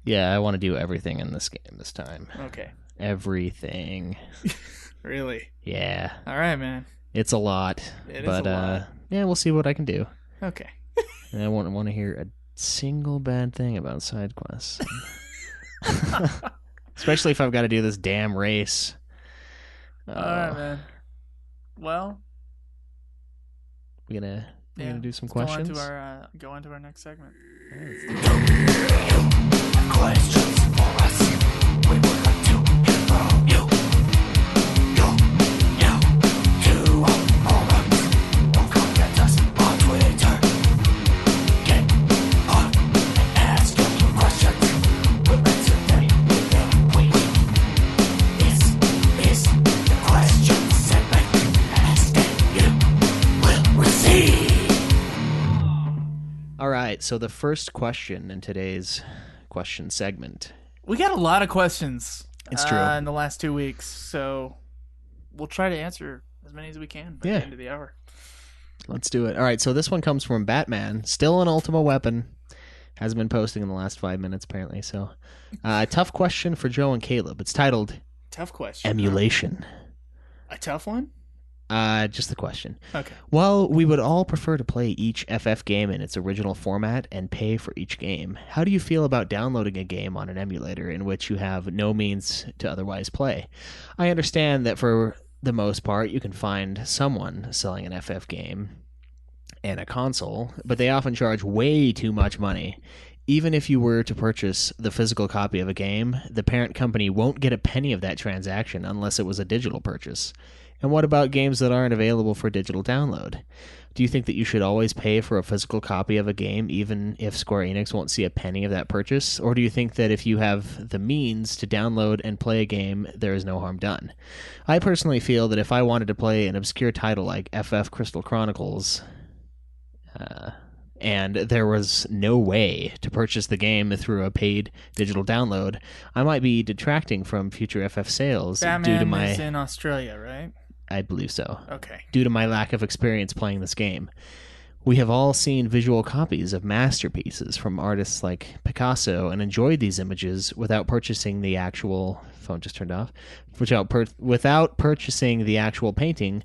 Yeah, I want to do everything in this game this time. Okay. Everything. Really? Yeah. All right, man. It's a lot. It is a lot. Yeah, we'll see what I can do. Okay. And I won't want to hear a single bad thing about side quests. Especially if I've got to do this damn race. All right, man. Well, we're gonna do some questions. Go on to our next segment. Questions for us. We would like to hear from you. You. To our forums. Or contact us on Twitter. Get on and ask your questions. We'll answer them within a week. This is the question segment. Ask and you will receive. All right, so the first question in today's question segment. We got a lot of questions. It's true. In the last 2 weeks, so we'll try to answer as many as we can by the end of the hour. Let's do it. All right, so this one comes from Batman, still an Ultima Weapon. Hasn't been posting in the last 5 minutes, apparently. So, tough question for Joe and Caleb. It's titled Tough question. Emulation. A tough one? Just the question. Okay. While we would all prefer to play each FF game in its original format and pay for each game, how do you feel about downloading a game on an emulator in which you have no means to otherwise play? I understand that for the most part you can find someone selling an FF game and a console, but they often charge way too much money. even if you were to purchase the physical copy of a game, the parent company won't get a penny of that transaction unless it was a digital purchase. And what about games that aren't available for digital download? Do you think that you should always pay for a physical copy of a game even if Square Enix won't see a penny of that purchase? Or do you think that if you have the means to download and play a game, there is no harm done? I personally feel that if I wanted to play an obscure title like FF Crystal Chronicles, and there was no way to purchase the game through a paid digital download, I might be detracting from future FF sales due to my... is in Australia, right? I believe so. Okay. Due to my lack of experience playing this game. We have all seen visual copies of masterpieces from artists like Picasso and enjoyed these images without purchasing the actual... Phone just turned off. Without purchasing the actual painting,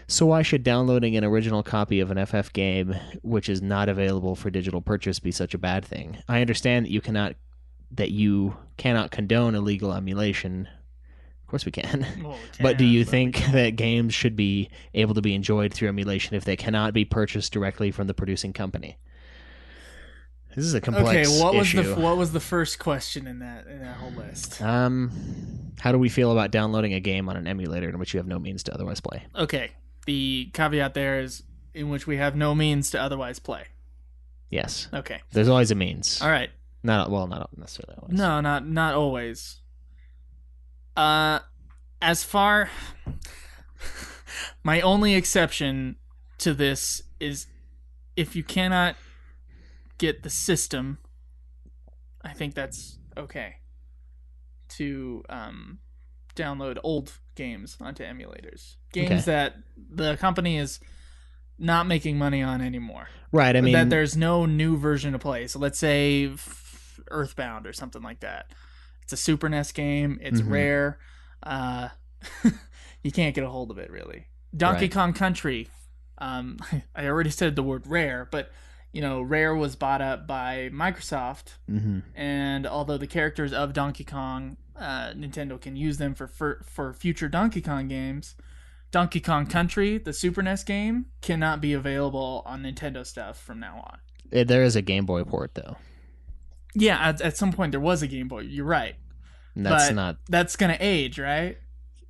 so why should downloading an original copy of an FF game, which is not available for digital purchase, be such a bad thing? I understand that you cannot condone illegal emulation. Of course we can. Well, we But do can, you but think that games should be able to be enjoyed through emulation if they cannot be purchased directly from the producing company? This is a complex issue. What was the first question in that whole list? How do we feel about downloading a game on an emulator in which you have no means to otherwise play? Okay. The caveat there is in which we have no means to otherwise play. Yes. Okay. There's always a means. All right. Not necessarily always. No, not always. As far... My only exception to this is if you cannot get the system, I think that's okay to download old games onto emulators. Games that the company is not making money on anymore. Right, I mean... That there's no new version to play. So let's say Earthbound or something like that. It's a Super NES game. It's rare. You can't get a hold of it, really. Donkey Kong Country. I already said the word rare, but... Rare was bought up by Microsoft, and although the characters of Donkey Kong, Nintendo can use them for future Donkey Kong games, Donkey Kong Country, the Super NES game, cannot be available on Nintendo stuff from now on. There is a Game Boy port, though. Yeah, at some point there was a Game Boy. You're right. That's going to age, right?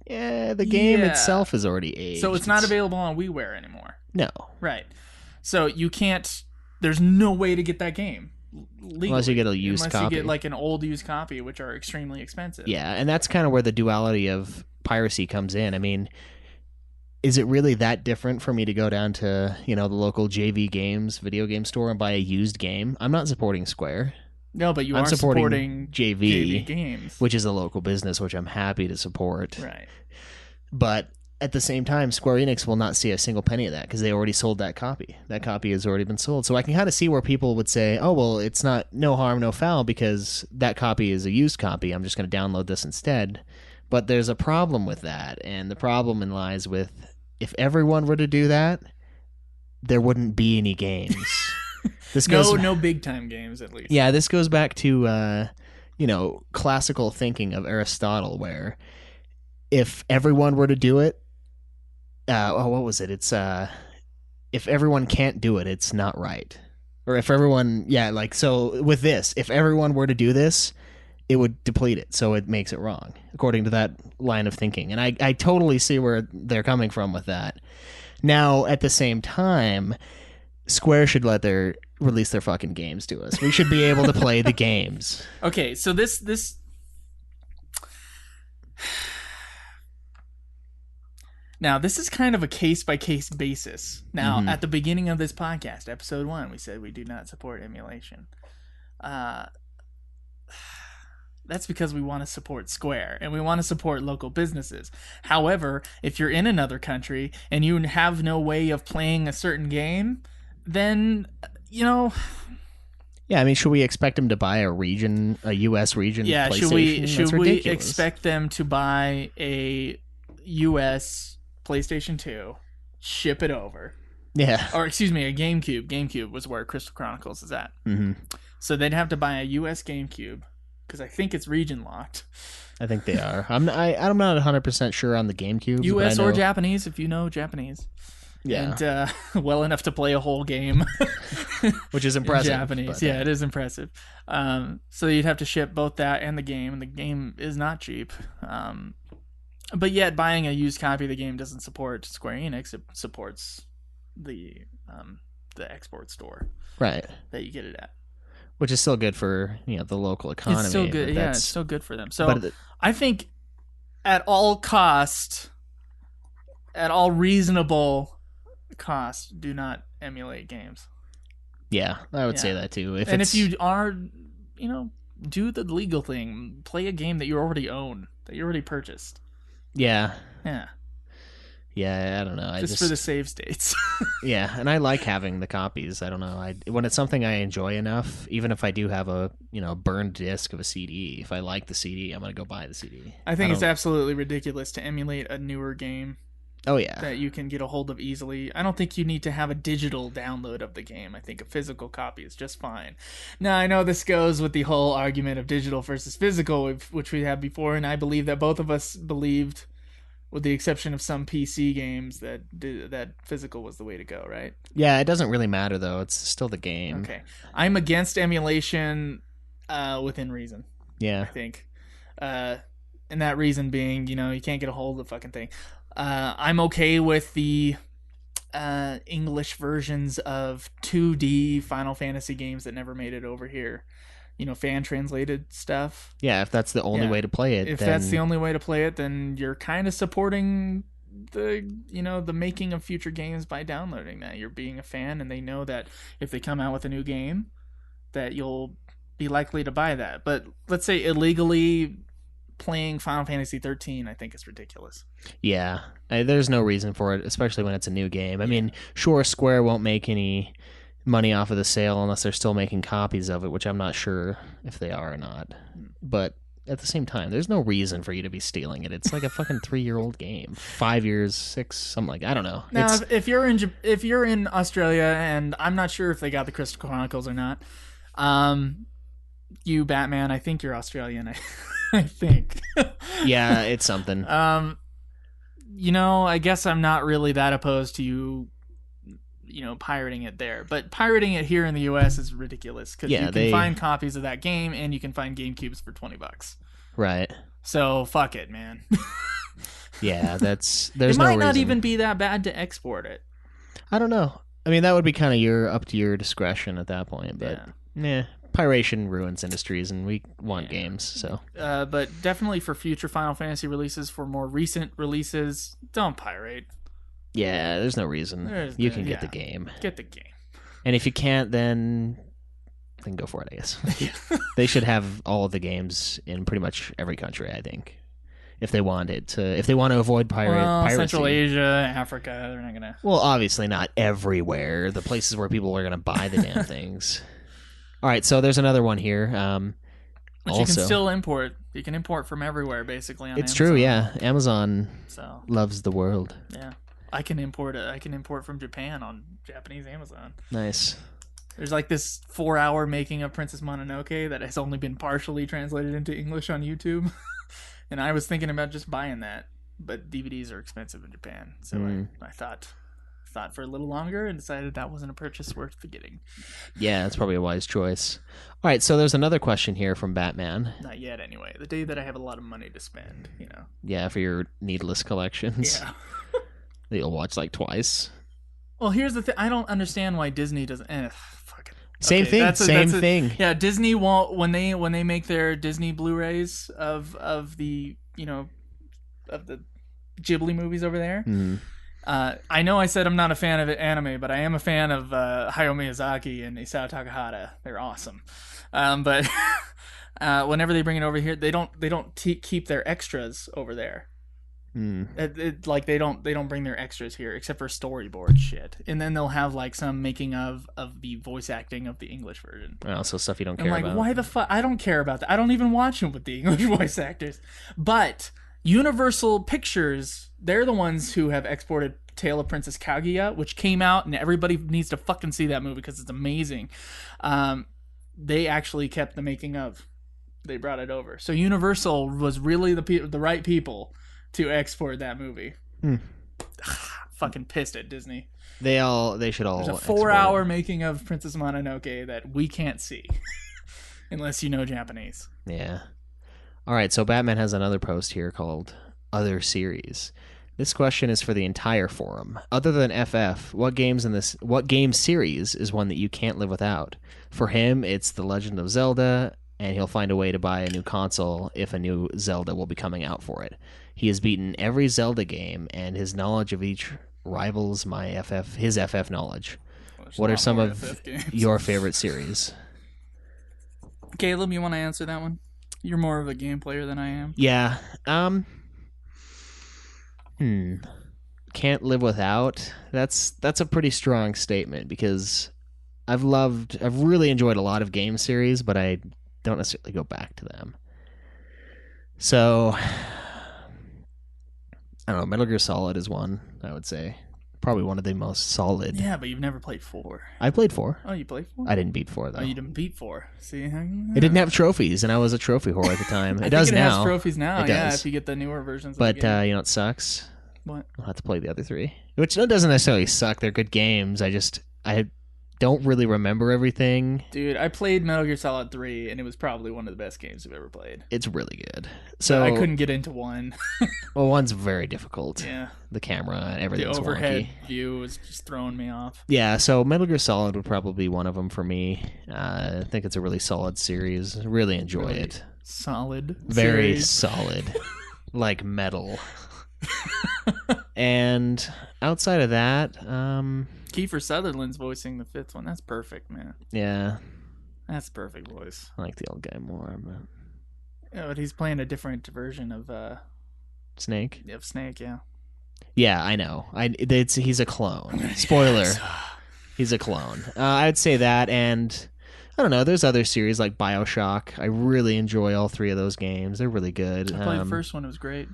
Yeah, the game itself is already aged. So it's not available on WiiWare anymore. No. Right. So you can't... There's no way to get that game legally. Unless you get a used copy. Unless you get like an old used copy, which are extremely expensive. Yeah, and that's kind of where the duality of piracy comes in. I mean, is it really that different for me to go down to, the local JV Games video game store and buy a used game? I'm not supporting Square. No, but I'm supporting JV Games, which is a local business, which I'm happy to support. Right. But at the same time, Square Enix will not see a single penny of that because they already sold that copy. That copy has already been sold. So I can kind of see where people would say, oh, well, it's not no harm, no foul because that copy is a used copy. I'm just going to download this instead. But there's a problem with that. And the problem lies with if everyone were to do that, there wouldn't be any games. No big time games, at least. Yeah, this goes back to, classical thinking of Aristotle where if everyone were to do it, what was it? It's if everyone can't do it, it's not right. Or if everyone, so with this, if everyone were to do this, it would deplete it, so it makes it wrong, according to that line of thinking. And I totally see where they're coming from with that. Now, at the same time, Square should release their fucking games to us. We should be able to play the games. Okay, so this Now, this is kind of a case-by-case basis. Now, at the beginning of this podcast, episode 1, we said we do not support emulation. That's because we want to support Square, and we want to support local businesses. However, if you're in another country, and you have no way of playing a certain game, then, Yeah, I mean, should we expect them to buy a U.S. region PlayStation? Should we expect them to buy a U.S. PlayStation 2, ship it over? Yeah. Or, excuse me, a GameCube. GameCube was where Crystal Chronicles is at. Mm-hmm. So they'd have to buy a U.S. GameCube, because I think it's region locked. I think they are. I'm not 100% sure on the GameCube. U.S. or Japanese, if you know Japanese. Yeah. and well enough to play a whole game. Which is in impressive. Japanese. but, Yeah, it is impressive. So you'd have to ship both that and the game is not cheap. But yet buying a used copy of the game doesn't support Square Enix. It supports the export store Right. that you get it at. Which is still good for, the local economy. It's still good. but Yeah, that's- it's still good for them. So But I think at all cost, at all reasonable cost, do not emulate games. yeah, I would say Yeah. that too. If you are, do the legal thing. Play a game that you already own, that you already purchased. Yeah. Yeah. Yeah, I don't know. Just for the save states. Yeah, and I like having the copies. I don't know. When it's something I enjoy enough, even if I do have a burned disc of a CD, if I like the CD, I'm gonna go buy the CD. I think it's don't- absolutely ridiculous to emulate a newer game Oh yeah, that you can get a hold of easily. I don't think you need to have a digital download of the game. I think a physical copy is just fine. Now, I know this goes with the whole argument of digital versus physical, which we had before, and I believe that both of us believed, with the exception of some PC games, that physical was the way to go, right? yeah. It doesn't really matter though. It's still the game. Okay. I'm against emulation within reason, Yeah. I think. And that reason being, you can't get a hold of the fucking thing. I'm okay with the English versions of 2D Final Fantasy games that never made it over here. Fan translated stuff. Yeah. If that's the only Yeah. way to play it, If then, that's the only way to play it, then you're kind of supporting the making of future games by downloading that. You're being a fan, and they know that if they come out with a new game, that you'll be likely to buy that. But let's say illegally playing Final Fantasy XIII, I think is ridiculous. Yeah, there's no reason for it, especially when it's a new game. I mean, sure, Square won't make any money off of the sale unless they're still making copies of it, which I'm not sure if they are or not. But at the same time, there's no reason for you to be stealing it. It's like a fucking 3-year-old game, 5 years, 6, something like I don't know. Now, It's, if you're in Australia, and I'm not sure if they got the Crystal Chronicles or not, you Batman, I think you're Australian. I think. yeah, it's something. I guess I'm not really that opposed to you pirating it there. But pirating it here in the US is ridiculous because Yeah, you can find copies of that game and you can find GameCubes for $20. Right. So fuck it, man. Yeah, there's It no might not reason. even be that bad to export it. I don't know. I mean, that would be kind of up to your discretion at that point, but piration ruins industries, and we want games, so. But definitely for future Final Fantasy releases, for more recent releases, don't pirate. Yeah, there's no reason. You can get the game. Get the game. And if you can't, then go for it, I guess. They should have all of the games in pretty much every country, I think. If they want to avoid piracy. Central Asia, Africa, they're not gonna. Well, obviously not everywhere. The places where people are going to buy the damn things. All right, so there's another one here. Which you can still import. You can import from everywhere, basically. On It's Amazon. true, yeah. Amazon So loves the world. yeah, I can import it. I can import from Japan on Japanese Amazon. Nice. There's like this 4-hour making of Princess Mononoke that has only been partially translated into English on YouTube. And I was thinking about just buying that, but DVDs are expensive in Japan, so I thought for a little longer and decided that wasn't a purchase worth the getting. Yeah, that's probably a wise choice. All right, so there's another question here from Batman. Not yet, anyway. The day that I have a lot of money to spend, Yeah, for your needless collections. Yeah. That you'll watch like twice. Well, here's the thing. I don't understand why Disney doesn't. Fuck it. Same thing. Same thing. Yeah, Disney won't when they make their Disney Blu-rays of the of the Ghibli movies over there. I know I said I'm not a fan of anime, but I am a fan of Hayao Miyazaki and Isao Takahata. They're awesome. But whenever they bring it over here, they don't keep their extras over there. Like they don't bring their extras here except for storyboard shit, and then they'll have like some making of the voice acting of the English version. Also stuff you don't I'm care like, about. why the fuck? I don't care about that. I don't even watch them with the English voice actors. But Universal Pictures, they're the ones who have exported Tale of Princess Kaguya, which came out, and everybody needs to fucking see that movie because it's amazing. They actually kept the making of. They brought it over. So Universal was really the right people to export that movie. fucking pissed at Disney. They should all. There's a export 4-hour it. making of Princess Mononoke that we can't see unless you know Japanese. Yeah. All right, so Batman has another post here called Other Series. This question is for the entire forum. Other than FF, what game series is one that you can't live without? For him, it's The Legend of Zelda, and he'll find a way to buy a new console if a new Zelda will be coming out for it. He has beaten every Zelda game, and his knowledge of each rivals his FF knowledge. What are some of your favorite series? Caleb, you want to answer that one? You're more of a game player than I am. Yeah. Can't live without. That's a pretty strong statement because I've really enjoyed a lot of game series, but I don't necessarily go back to them. So I don't know, Metal Gear Solid is one, I would say. Probably one of the most solid. Yeah, but you've never played 4. I played 4. Oh, you played 4? I didn't beat 4 though. Oh, you didn't beat 4. See, It didn't have trophies, and I was a trophy whore at the time. It does it now. has trophies now. It Yeah, does. if you get the newer versions. But of the game. you know, it sucks. What? I'll have to play the other 3, which doesn't necessarily suck. They're good games. I don't really remember everything. Dude, I played Metal Gear Solid 3, and it was probably one of the best games I've ever played. It's really good. So I couldn't get into 1. Well, 1's very difficult. Yeah. The camera and The everything's overhead wonky. view was just throwing me off. Yeah, so Metal Gear Solid would probably be one of them for me. I think it's a really solid series. Really enjoy Really it. Solid. Very series. solid. Like metal. And outside of that, Kiefer Sutherland's voicing the 5th one. That's perfect, man. yeah, That's perfect voice. I like the old guy more. But Yeah, but he's playing a different version of Snake? Snake, yeah. Yeah, I know. He's a clone. Spoiler. He's a clone. I'd say that, and I don't know. There's other series like BioShock. I really enjoy all 3 of those games. They're really good. I played the first one. It was great.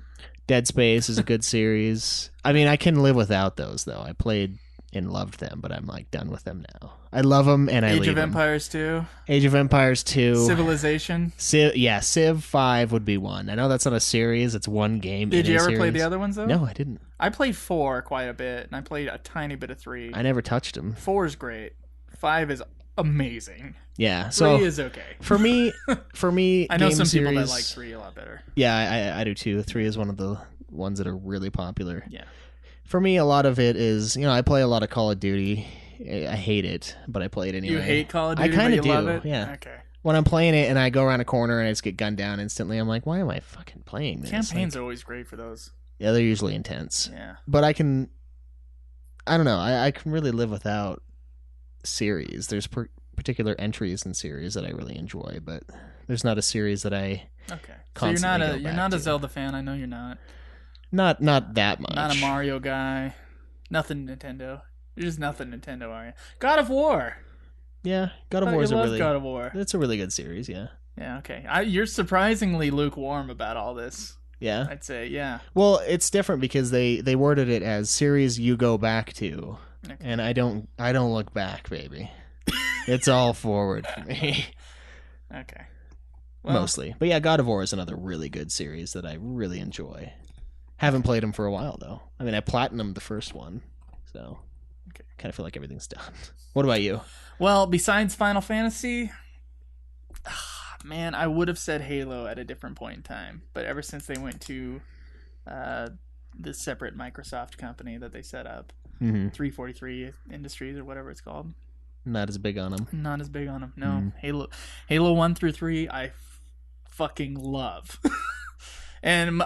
Dead Space is a good series. I mean, I can live without those though. I played and loved them, but I'm like done with them now. I love them and I leave Age of them. Empires 2. Age of Empires 2. Civilization. Civ 5 would be one. I know that's not a series. It's one game. Did in you a ever play series. the other ones, though? No, I didn't. I played 4 quite a bit, and I played a tiny bit of 3. I never touched them. 4 is great. 5 is amazing. Yeah, so 3 is okay. for me, I know game some people that series- like 3 a lot better. Yeah, I do too. 3 is one of the ones that are really popular. Yeah. For me, a lot of it is, I play a lot of Call of Duty. I hate it, but I play it anyway. You hate Call of I Duty, kinda but you love do, it? yeah. Okay. When I'm playing it and I go around a corner and I just get gunned down instantly, I'm like, why am I fucking playing this? Campaigns are always great for those. Yeah, they're usually intense. Yeah. But I don't know, I can really live without series. There's particular entries in series that I really enjoy, but there's not a series that I Okay. So constantly go you're back not a to. Zelda fan. I know you're not. Not that much. Not a Mario guy. Nothing Nintendo. You're just nothing Nintendo, are you? God of War. Yeah, God of Thought War you is loved God of War. It's a really good series, yeah. Yeah, okay. You're surprisingly lukewarm about all this. Yeah. I'd say, yeah. Well, it's different because they worded it as series you go back to. Okay. And I don't look back, baby. It's all forward for me. Okay. Well, Mostly. But yeah, God of War is another really good series that I really enjoy. Haven't played them for a while though. I mean, I platinumed the first one. So Okay. kind of feel like everything's done. What about you? Well, besides Final Fantasy, man, I would have said Halo at a different point in time. But ever since they went to the separate Microsoft company that they set up, 343 Industries or whatever it's called, Not as big on them. not as big on them. No, Halo 1 through 3, I fucking love. And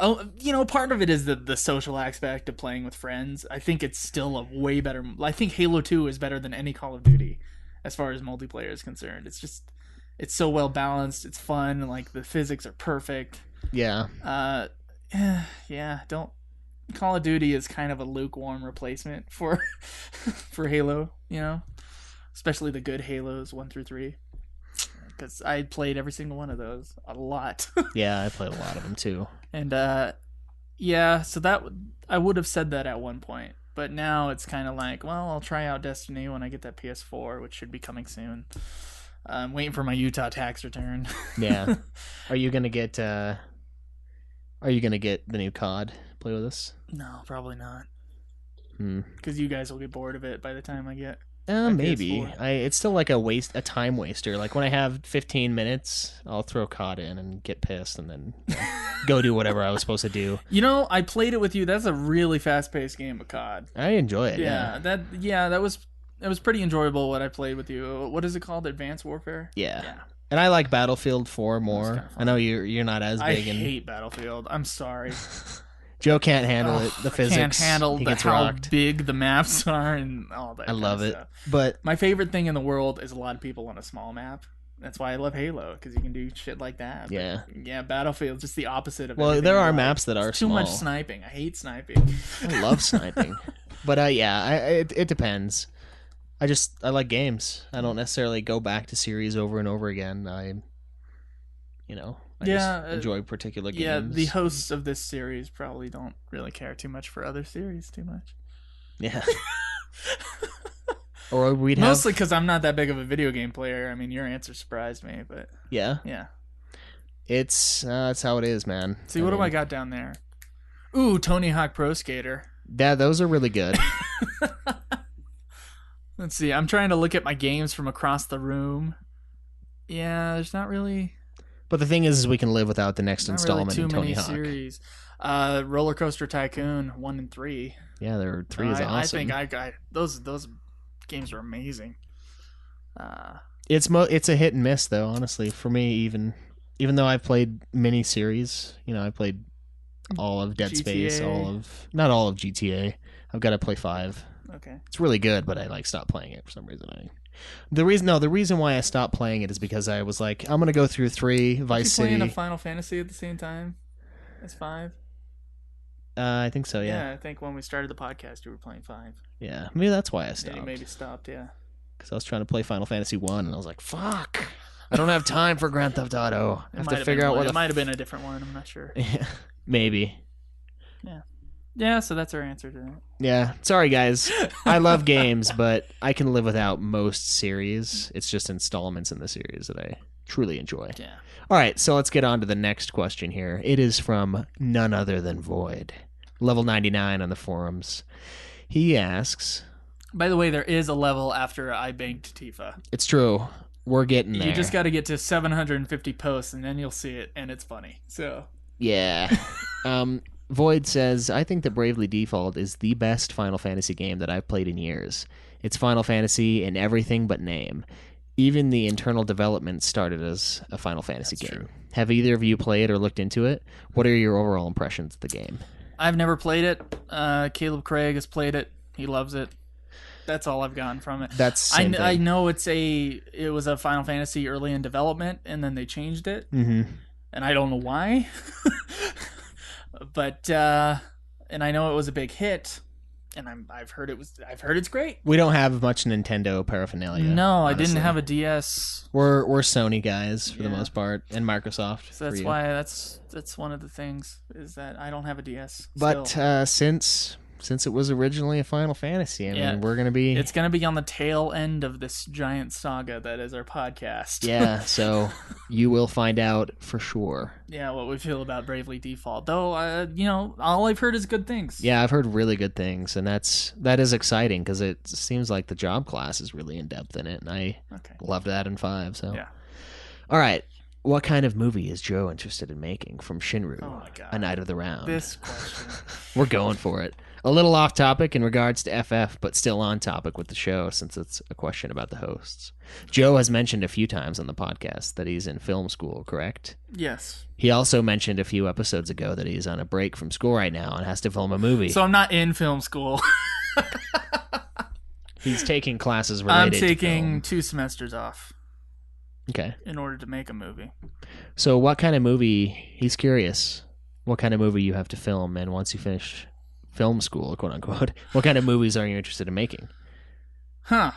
part of it is the social aspect of playing with friends. I think it's still a way better. I think Halo 2 is better than any Call of Duty as far as multiplayer is concerned. It's so well balanced. It's fun. Like the physics are perfect. Yeah. Yeah. Call of Duty is kind of a lukewarm replacement for for Halo. Especially the good Halos 1 through 3. Because I played every single one of those a lot. Yeah, I played a lot of them too. And so that I would have said that at one point, but now it's kind of like, well, I'll try out Destiny when I get that PS4, which should be coming soon. I'm waiting for my Utah tax return. Yeah. Are you gonna get the new COD? Play with us? No, probably not. Because you guys will get bored of it by the time I get. my Maybe. PS4. It's still like a time waster. Like when I have 15 minutes, I'll throw COD in and get pissed and then go do whatever I was supposed to do. You know, I played it with you. That's a really fast-paced game of COD. I enjoy it. That was pretty enjoyable what I played with you. What is it called? Advanced Warfare? Yeah. And I like Battlefield 4 more. kinda fun. I know you're not as I big. hate Battlefield. I'm sorry. Joe can't handle it. The physics. Can't handle he gets how rocked. big the maps are and all that. I love it. Stuff. But My favorite thing in the world is a lot of people on a small map. That's why I love Halo, because you can do shit like that. But yeah. Battlefield's just the opposite of it. Well, there are maps that are too small. much sniping. I hate sniping. I love sniping. But it depends. I like games. I don't necessarily go back to series over and over again. I just enjoy particular games. Yeah, the hosts of this series probably don't really care too much for other series too much. Yeah. Or we'd mostly because I'm not that big of a video game player. I mean, your answer surprised me, but yeah, it's how it is, man. See, what do I got down there? Ooh, Tony Hawk Pro Skater. Yeah, those are really good. Let's see. I'm trying to look at my games from across the room. Yeah, there's not really. But the thing is we can live without the next installment really in Tony Hawk. Series. Roller Coaster Tycoon 1 and 3. Yeah, 3 is awesome. I think those games are amazing. It's a hit and miss though, honestly. For me, even though I've played mini series, I played all of Dead Space, not all of GTA. I've got to play 5. Okay. It's really good, but I stopped playing it for some reason. The reason why I stopped playing it is because I was like, I'm gonna go through 3 Vice City. Playing a Final Fantasy at the same time as 5. I think so. Yeah. I think when we started the podcast, you were playing 5. Yeah, maybe that's why I stopped. You maybe stopped. Yeah. Because I was trying to play Final Fantasy 1, and I was like, fuck. I don't have time for Grand Theft Auto. I have to figure out what it might have been a different one. I'm not sure. Yeah, maybe. Yeah. Yeah, so that's our answer to that. Yeah. Sorry, guys. I love games, but I can live without most series. It's just installments in the series that I truly enjoy. Yeah. All right, so let's get on to the next question here. It is from none other than Void, level 99 on the forums. He asks... By the way, there is a level after I banked Tifa. It's true. We're getting there. You just got to get to 750 posts, and then you'll see it, and it's funny. So... Yeah. Void says, I think that Bravely Default is the best Final Fantasy game that I've played in years. It's Final Fantasy in everything but name. Even the internal development started as a Final Fantasy game. True. Have either of you played or looked into it? What are your overall impressions of the game? I've never played it. Caleb Craig has played it. He loves it. That's all I've gotten from it. I know it was a Final Fantasy early in development, and then they changed it. Mm-hmm. And I don't know why. But and I know it was a big hit, and I've heard it's great. We don't have much Nintendo paraphernalia. No, honestly. I didn't have a DS. We're Sony guys for the most part, and Microsoft. So that's why that's one of the things is that I don't have a DS. But since it was originally a Final Fantasy, I mean, it's gonna be on the tail end of this giant saga that is our podcast. Yeah, so you will find out for sure. Yeah, what we feel about Bravely Default, though. All I've heard is good things. Yeah, I've heard really good things, and that is exciting because it seems like the job class is really in depth in it, and I loved that in 5. So yeah. All right. What kind of movie is Joe interested in making from Shinru, oh my God. A Night of the Round? This question. We're going for it. A little off topic in regards to FF, but still on topic with the show since it's a question about the hosts. Joe has mentioned a few times on the podcast that he's in film school, correct? Yes. He also mentioned a few episodes ago that he's on a break from school right now and has to film a movie. So I'm not in film school. He's taking classes related to film. I'm taking 2 semesters off. Okay. In order to make a movie. So what kind of movie, he's curious, what kind of movie you have to film, and once you finish film school, quote unquote, what kind of movies are you interested in making? Huh.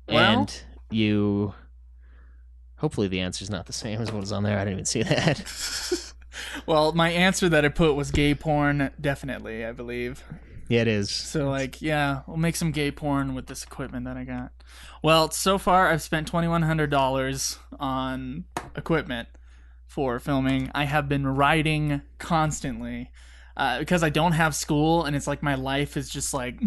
Well, and hopefully the answer's not the same as what was on there. I didn't even see that. Well, my answer that I put was gay porn, definitely, I believe. Yeah, it is. So, we'll make some gay porn with this equipment that I got. Well, so far, I've spent $2,100 on equipment for filming. I have been writing constantly. because I don't have school, and it's like my life is just like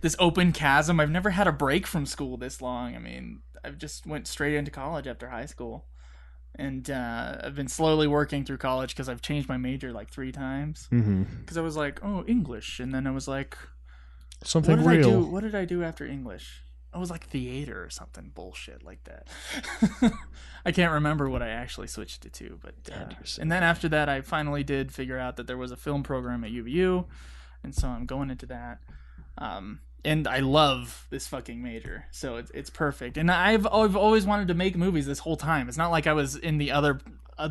this open chasm. I've never had a break from school this long. I mean, I've just went straight into college after high school. And I've been slowly working through college because I've changed my major like 3 times. Because I was like, oh, English. And then I was like, Something what did real. What did I do after English? I was like theater or something bullshit like that. I can't remember what I actually switched it to. But and then after that, I finally did figure out that there was a film program at UVU. And so I'm going into that. And I love this fucking major, so it's perfect. And I've always wanted to make movies this whole time. It's not like I was in the other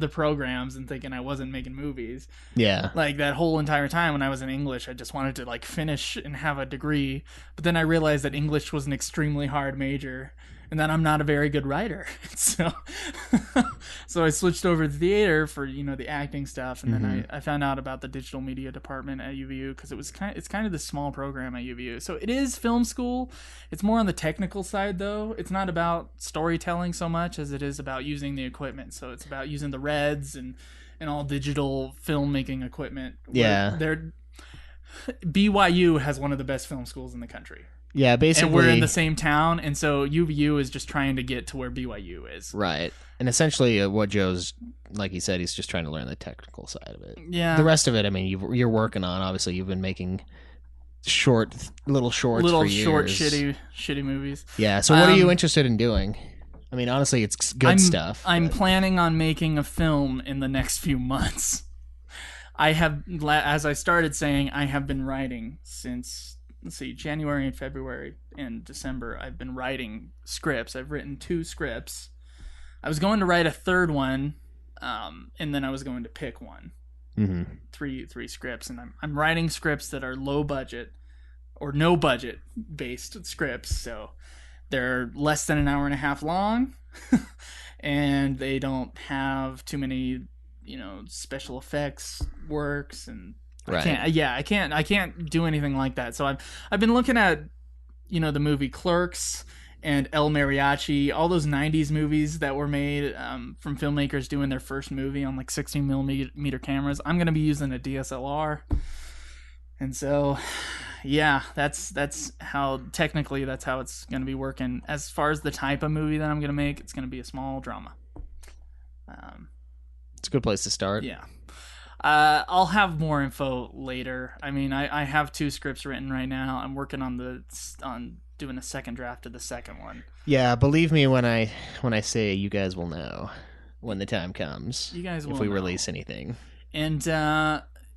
programs and thinking I wasn't making movies. Yeah. Like that whole entire time when I was in English, I just wanted to like finish and have a degree. But then I realized that English was an extremely hard major, and that I'm not a very good writer. So I switched over to theater for the acting stuff, and then I found out about the digital media department at UVU because it's kind of the small program at UVU. So it is film school. It's more on the technical side though. It's not about storytelling so much as it is about using the equipment. So it's about using the Reds and all digital filmmaking equipment. Yeah. BYU has one of the best film schools in the country. Yeah, basically. And we're in the same town, and so UVU is just trying to get to where BYU is. Right. And essentially what Joe's, like he said, he's just trying to learn the technical side of it. Yeah. The rest of it, I mean, you're working on, obviously, you've been making little short, shitty movies. Yeah, so what are you interested in doing? I mean, honestly, it's good stuff. I'm but... planning on making a film in the next few months. As I started saying, I have been writing since, January and February and December. I've been writing scripts. I've written 2 scripts. I was going to write a third one, and then I was going to pick one. Mm-hmm. Three scripts, and I'm writing scripts that are low budget or no budget based scripts, so they're less than an hour and a half long, and they don't have too many special effects works, and right. I can't do anything like that. So I've been looking at the movie Clerks and El Mariachi, all those 90s movies that were made from filmmakers doing their first movie on like 16 millimeter cameras. I'm going to be using a DSLR. And so, yeah, that's how it's going to be working. As far as the type of movie that I'm going to make, it's going to be a small drama. It's a good place to start. Yeah. I'll have more info later. I mean, I have 2 scripts written right now. I'm working on doing a second draft of the second one. Yeah, believe me when I say you guys will know when the time comes. You guys will if we know. Release anything. And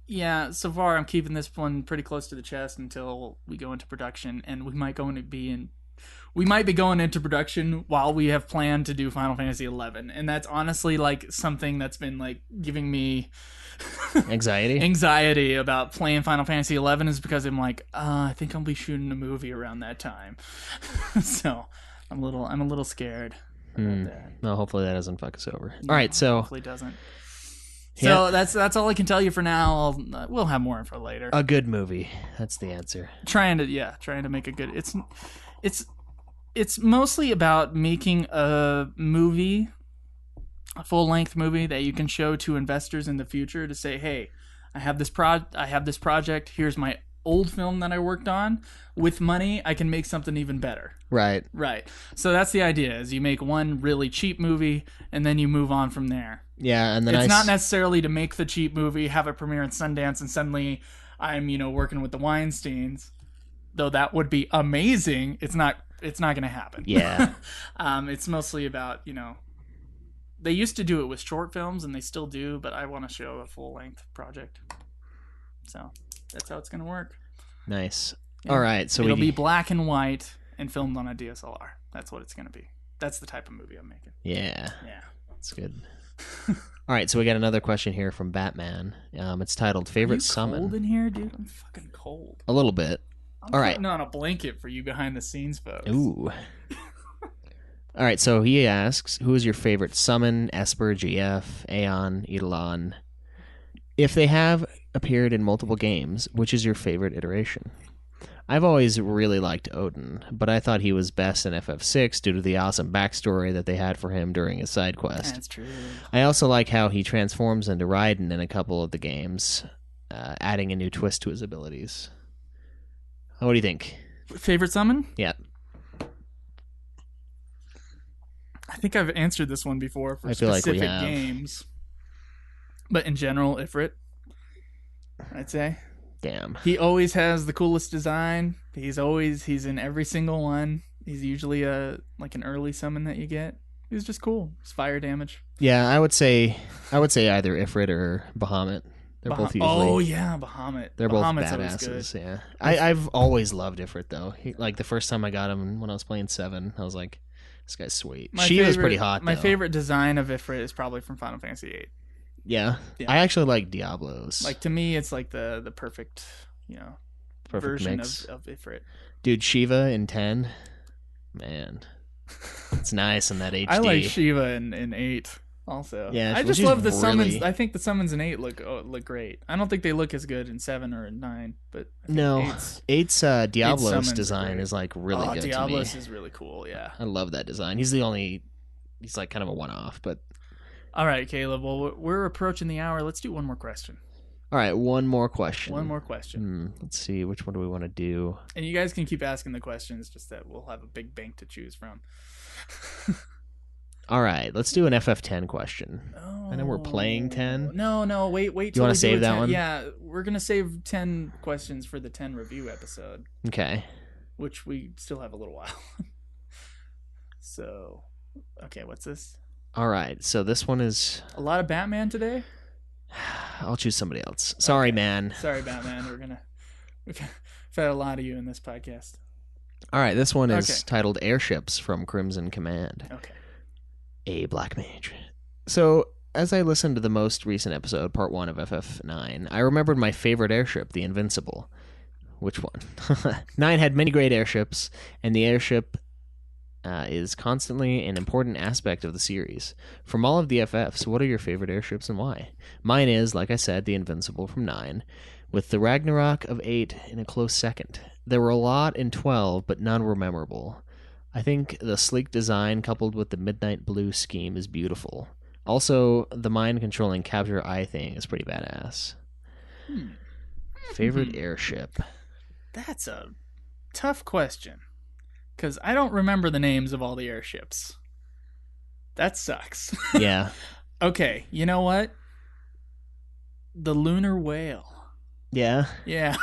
yeah, so far I'm keeping this one pretty close to the chest until we go into production, and we might be going into production while we have planned to do Final Fantasy XI, and that's honestly like something that's been like giving me anxiety about playing Final Fantasy XI, is because I'm like, I think I'll be shooting a movie around that time. So I'm a little scared about that. No, hopefully that doesn't fuck us over. All right, so hopefully it doesn't. So that's all I can tell you for now. We'll have more info later. A good movie. That's the answer. Trying to make a good. It's mostly about making a movie, a full-length movie that you can show to investors in the future to say, hey, I have this project. Here's my old film that I worked on. With money, I can make something even better. Right. So that's the idea, is you make one really cheap movie and then you move on from there. Yeah, and then it's not necessarily to make the cheap movie, have it premiere in Sundance, and suddenly I'm, working with the Weinsteins. Though that would be amazing. It's not going to happen. Yeah. It's mostly about, they used to do it with short films, and they still do, but I want to show a full-length project. So that's how it's going to work. Nice. Yeah. All right. So it'll be black and white and filmed on a DSLR. That's what it's going to be. That's the type of movie I'm making. Yeah. Yeah. That's good. All right. So we got another question here from Batman. It's titled Favorite Summon. Cold in here, dude? I'm fucking cold. A little bit. I'm all right. putting on a blanket for you behind the scenes, folks. Ooh. All right, so he asks, who is your favorite summon, Esper, GF, Aeon, Eidolon? If they have appeared in multiple games, which is your favorite iteration? I've always really liked Odin, but I thought he was best in FF6 due to the awesome backstory that they had for him during his side quest. That's true. I also like how he transforms into Raiden in a couple of the games. adding a new twist to his abilities. What do you think? Favorite summon? Yeah. I think I've answered this one before for I feel like we specific have. games. But in general, Ifrit, I'd say. Damn. He always has the coolest design. He's in every single one. He's usually like an early summon that you get. He's just cool. It's fire damage. Yeah, I would say either Ifrit or Bahamut. They're both usually. Oh yeah, Bahamut. They're both Bahamut's always badasses. good. Yeah, I've always loved Ifrit though. Like the first time I got him when I was playing 7, I was like, this guy's sweet. Shiva's pretty hot. My though. favorite design of Ifrit is probably from Final Fantasy VIII. Yeah. Yeah. I actually like Diablo's. Like to me, it's like the perfect Perfect version mix. of Ifrit. Dude, Shiva in 10, man, it's nice in that HD. I like Shiva in 8 also. Yeah, I just she's love the summons. really- I think the summons in 8 look great. I don't think they look as good in 7 or in 9, but I think No, 8's 8's Diablo's summons are design great. is like really good Diablos to me. is really cool. Yeah. I love that design. He's like kind of a one-off, but All right, Caleb. Well, we're approaching the hour. Let's do one more question. all right, one more question. One more question. Let's see, which one do we want to do? And you guys can keep asking the questions, just that we'll have a big bank to choose from. All right, let's do an FF10 question. I know we're playing 10. No, wait. You till wanna we do save a that 10. one? Yeah, we're gonna save 10 questions for the 10 review episode, Okay. which we still have a little while. So, okay, what's this? All right, so this one is. A lot of Batman today. I'll choose somebody else. Sorry, man. Sorry, Batman. We've had a lot of you in this podcast. All right, this one is Okay. titled Airships from Crimson Command. Okay. A Black Mage. So, as I listened to the most recent episode, part 1 of FF9, I remembered my favorite airship, the Invincible. Which one? 9 had many great airships, and the airship is constantly an important aspect of the series. From all of the FFs, what are your favorite airships and why? Mine is, like I said, the Invincible from 9, with the Ragnarok of 8 in a close second. There were a lot in 12, but none were memorable. I think the sleek design coupled with the midnight blue scheme is beautiful. Also, the mind-controlling capture eye thing is pretty badass. Favorite airship? That's a tough question, because I don't remember the names of all the airships. That sucks. Yeah. Okay, you know what? The Lunar Whale. Yeah. Yeah.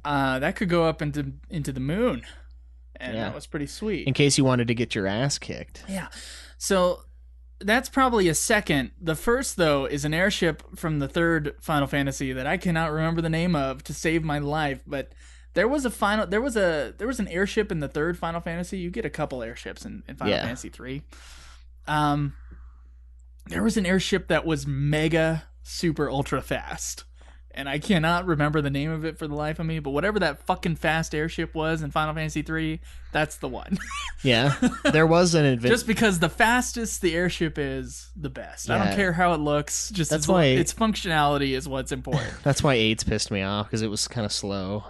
That could go up into the moon, and Yeah. that was pretty sweet. In case you wanted to get your ass kicked. Yeah. So that's probably a second. The first, though, is an airship from the 3rd Final Fantasy that I cannot remember the name of to save my life, but there was an airship in the 3rd Final Fantasy. You get a couple airships in Final Fantasy 3. There was an airship that was mega super ultra fast. And I cannot remember the name of it for the life of me, but whatever that fucking fast airship was in Final Fantasy 3, that's the one. Yeah. There was an Just because the fastest the airship is, the best. I Yeah. don't care how it looks. Just That's why- its functionality is what's important. That's why 8's pissed me off, because it was kind of slow.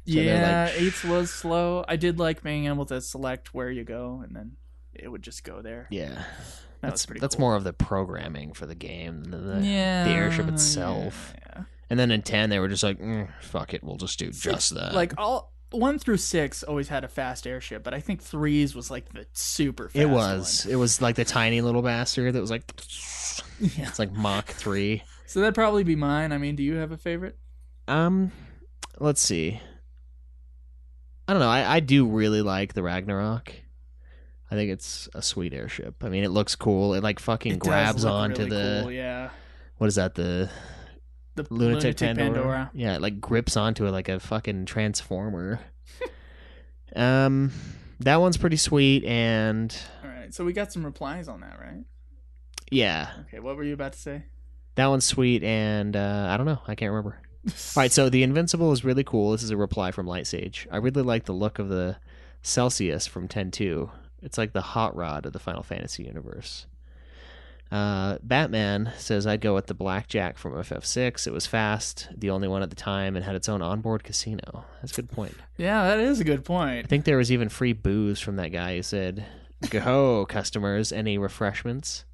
So they're Yeah, like- 8's was slow. I did like being able to select where you go, and then it would just go there. Yeah. That was pretty That's cool. more of the programming for the game than the Yeah, airship itself. Yeah. And then in 10, they were just like, fuck it, we'll just do just that. Like all 1 through 6 always had a fast airship, but I think 3's was like the super fast it was. It was like the tiny little bastard that was like, one. Yeah. it's like Mach 3. So that'd probably be mine. I mean, do you have a favorite? Let's see. I don't know. I do really like the Ragnarok. I think it's a sweet airship. I mean, it looks cool. It like fucking It does grabs look onto really the cool, yeah. what is that? The The Lunatic Pandora. Yeah, it like grips onto it like a fucking transformer. That one's pretty sweet, and All right, so we got some replies on that, right? yeah, Okay, what were you about to say? that one's sweet, and I don't know, I can't remember. All right, so the Invincible is really cool. This is a reply from Light Sage. I really like the look of the Celsius from 10-2. It's like the hot rod of the Final Fantasy universe. Batman says I'd go with the Blackjack from FF6. It was fast, the only one at the time, and had its own onboard casino. That's a good point. Yeah, that is a good I point. think there was even free booze from that guy who said, "Go, customers, any refreshments?"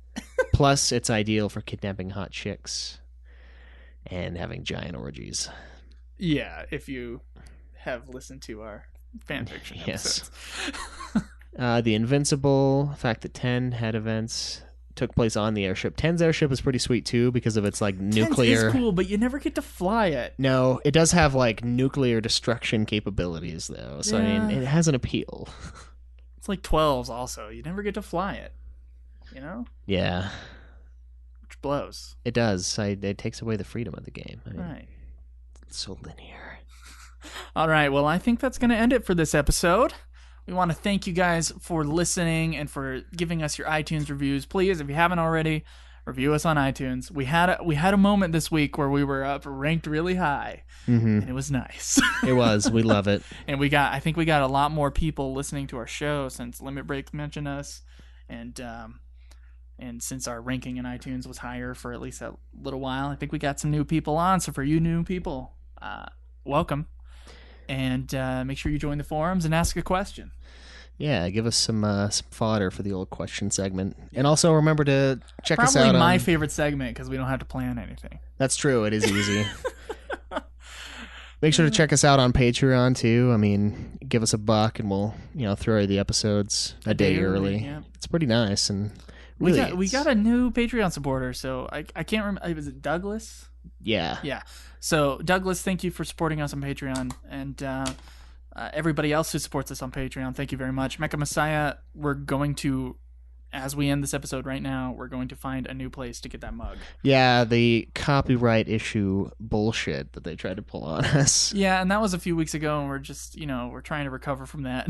Plus, it's ideal for kidnapping hot chicks and having giant orgies. Yeah, if you have listened to our fanfiction Yes. episodes. The Invincible, the fact that 10 had events, took place on the airship. 10's airship is pretty sweet too because of its like nuclear. It's cool, but you never get to fly it. No, it does have like nuclear destruction capabilities though. So I mean, it has an appeal. It's like 12's also. You never get to fly it. You know? Yeah, Which blows. it does. It takes away the freedom of the game. I mean, Right. It's so linear. All right, well, I think that's going to end it for this episode. We want to thank you guys for listening and for giving us your iTunes reviews. Please, if you haven't already, review us on iTunes. We had a moment this week where we were up ranked really high, and it was nice. It was. We love it. And I think we got a lot more people listening to our show since Limit Break mentioned us, and since our ranking in iTunes was higher for at least a little while. I think we got some new people on. So for you new people, welcome. And make sure you join the forums and ask a question. Yeah, give us some fodder for the old question segment. And also remember to check us out Probably my on... favorite segment because we don't have to plan anything. That's true. It is easy. Make sure to check us out on Patreon too. I mean, give us $1 and we'll throw you the episodes a day early. Yeah. It's pretty nice and really we got a new Patreon supporter. So I can't remember. Was it Douglas? yeah. Yeah. So Douglas, thank you for supporting us on Patreon, and everybody else who supports us on Patreon, thank you very much. Mecha Messiah, we're going to, as we end this episode right now, we're going to find a new place to get that mug. Yeah, the copyright issue bullshit that they tried to pull on us. Yeah, and that was a few weeks ago, and we're just, we're trying to recover from that.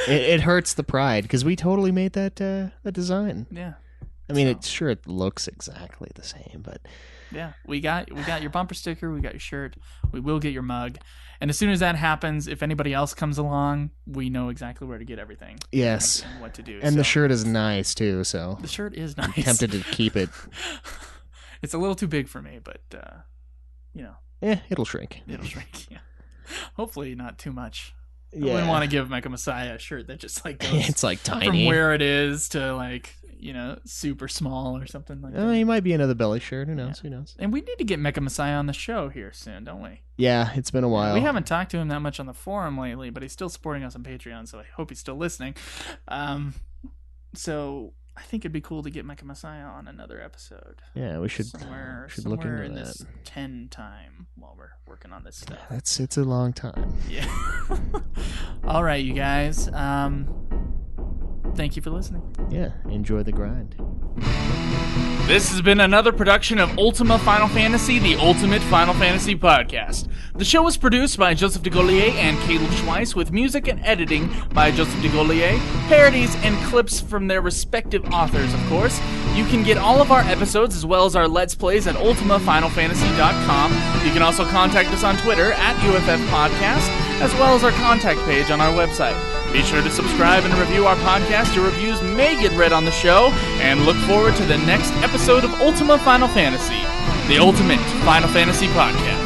It hurts the pride because we totally made that design. Yeah. I mean, it looks exactly the same, but Yeah, we got your bumper sticker, we got your shirt, we will get your mug, and as soon as that happens, if anybody else comes along, we know exactly where to get everything. yes, and what to do. and the shirt is nice too. So the shirt is nice. I'm tempted to keep it. It's a little too big for me, but It'll shrink. it'll shrink. Yeah, hopefully not too much. I Yeah, wouldn't want to give Mecha Messiah a shirt that just like goes it's like tiny. from where it is to like super small or something like that. He might be another belly shirt. Who knows? Who knows? And we need to get Mecha Messiah on the show here soon, don't we? Yeah, it's been a while. We haven't talked to him that much on the forum lately, but he's still supporting us on Patreon, so I hope he's still listening. So I think it'd be cool to get Mecha Messiah on another episode. Yeah, we should Somewhere look into in that. this 10 time while we're working on this stuff. It's a long time. Yeah. All right, you guys. Thank you for listening. Yeah, enjoy the grind. This has been another production of Ultima Final Fantasy, the Ultimate Final Fantasy Podcast. The show was produced by Joseph DeGollier and Caleb Schweiss, with music and editing by Joseph DeGollier, parodies and clips from their respective authors, of course. You can get all of our episodes as well as our Let's Plays at ultimafinalfantasy.com. You can also contact us on Twitter at UFF Podcast, as well as our contact page on our website. Be sure to subscribe and review our podcast. Your reviews may get read on the show, and look forward to the next episode of Ultima Final Fantasy, the Ultimate Final Fantasy Podcast.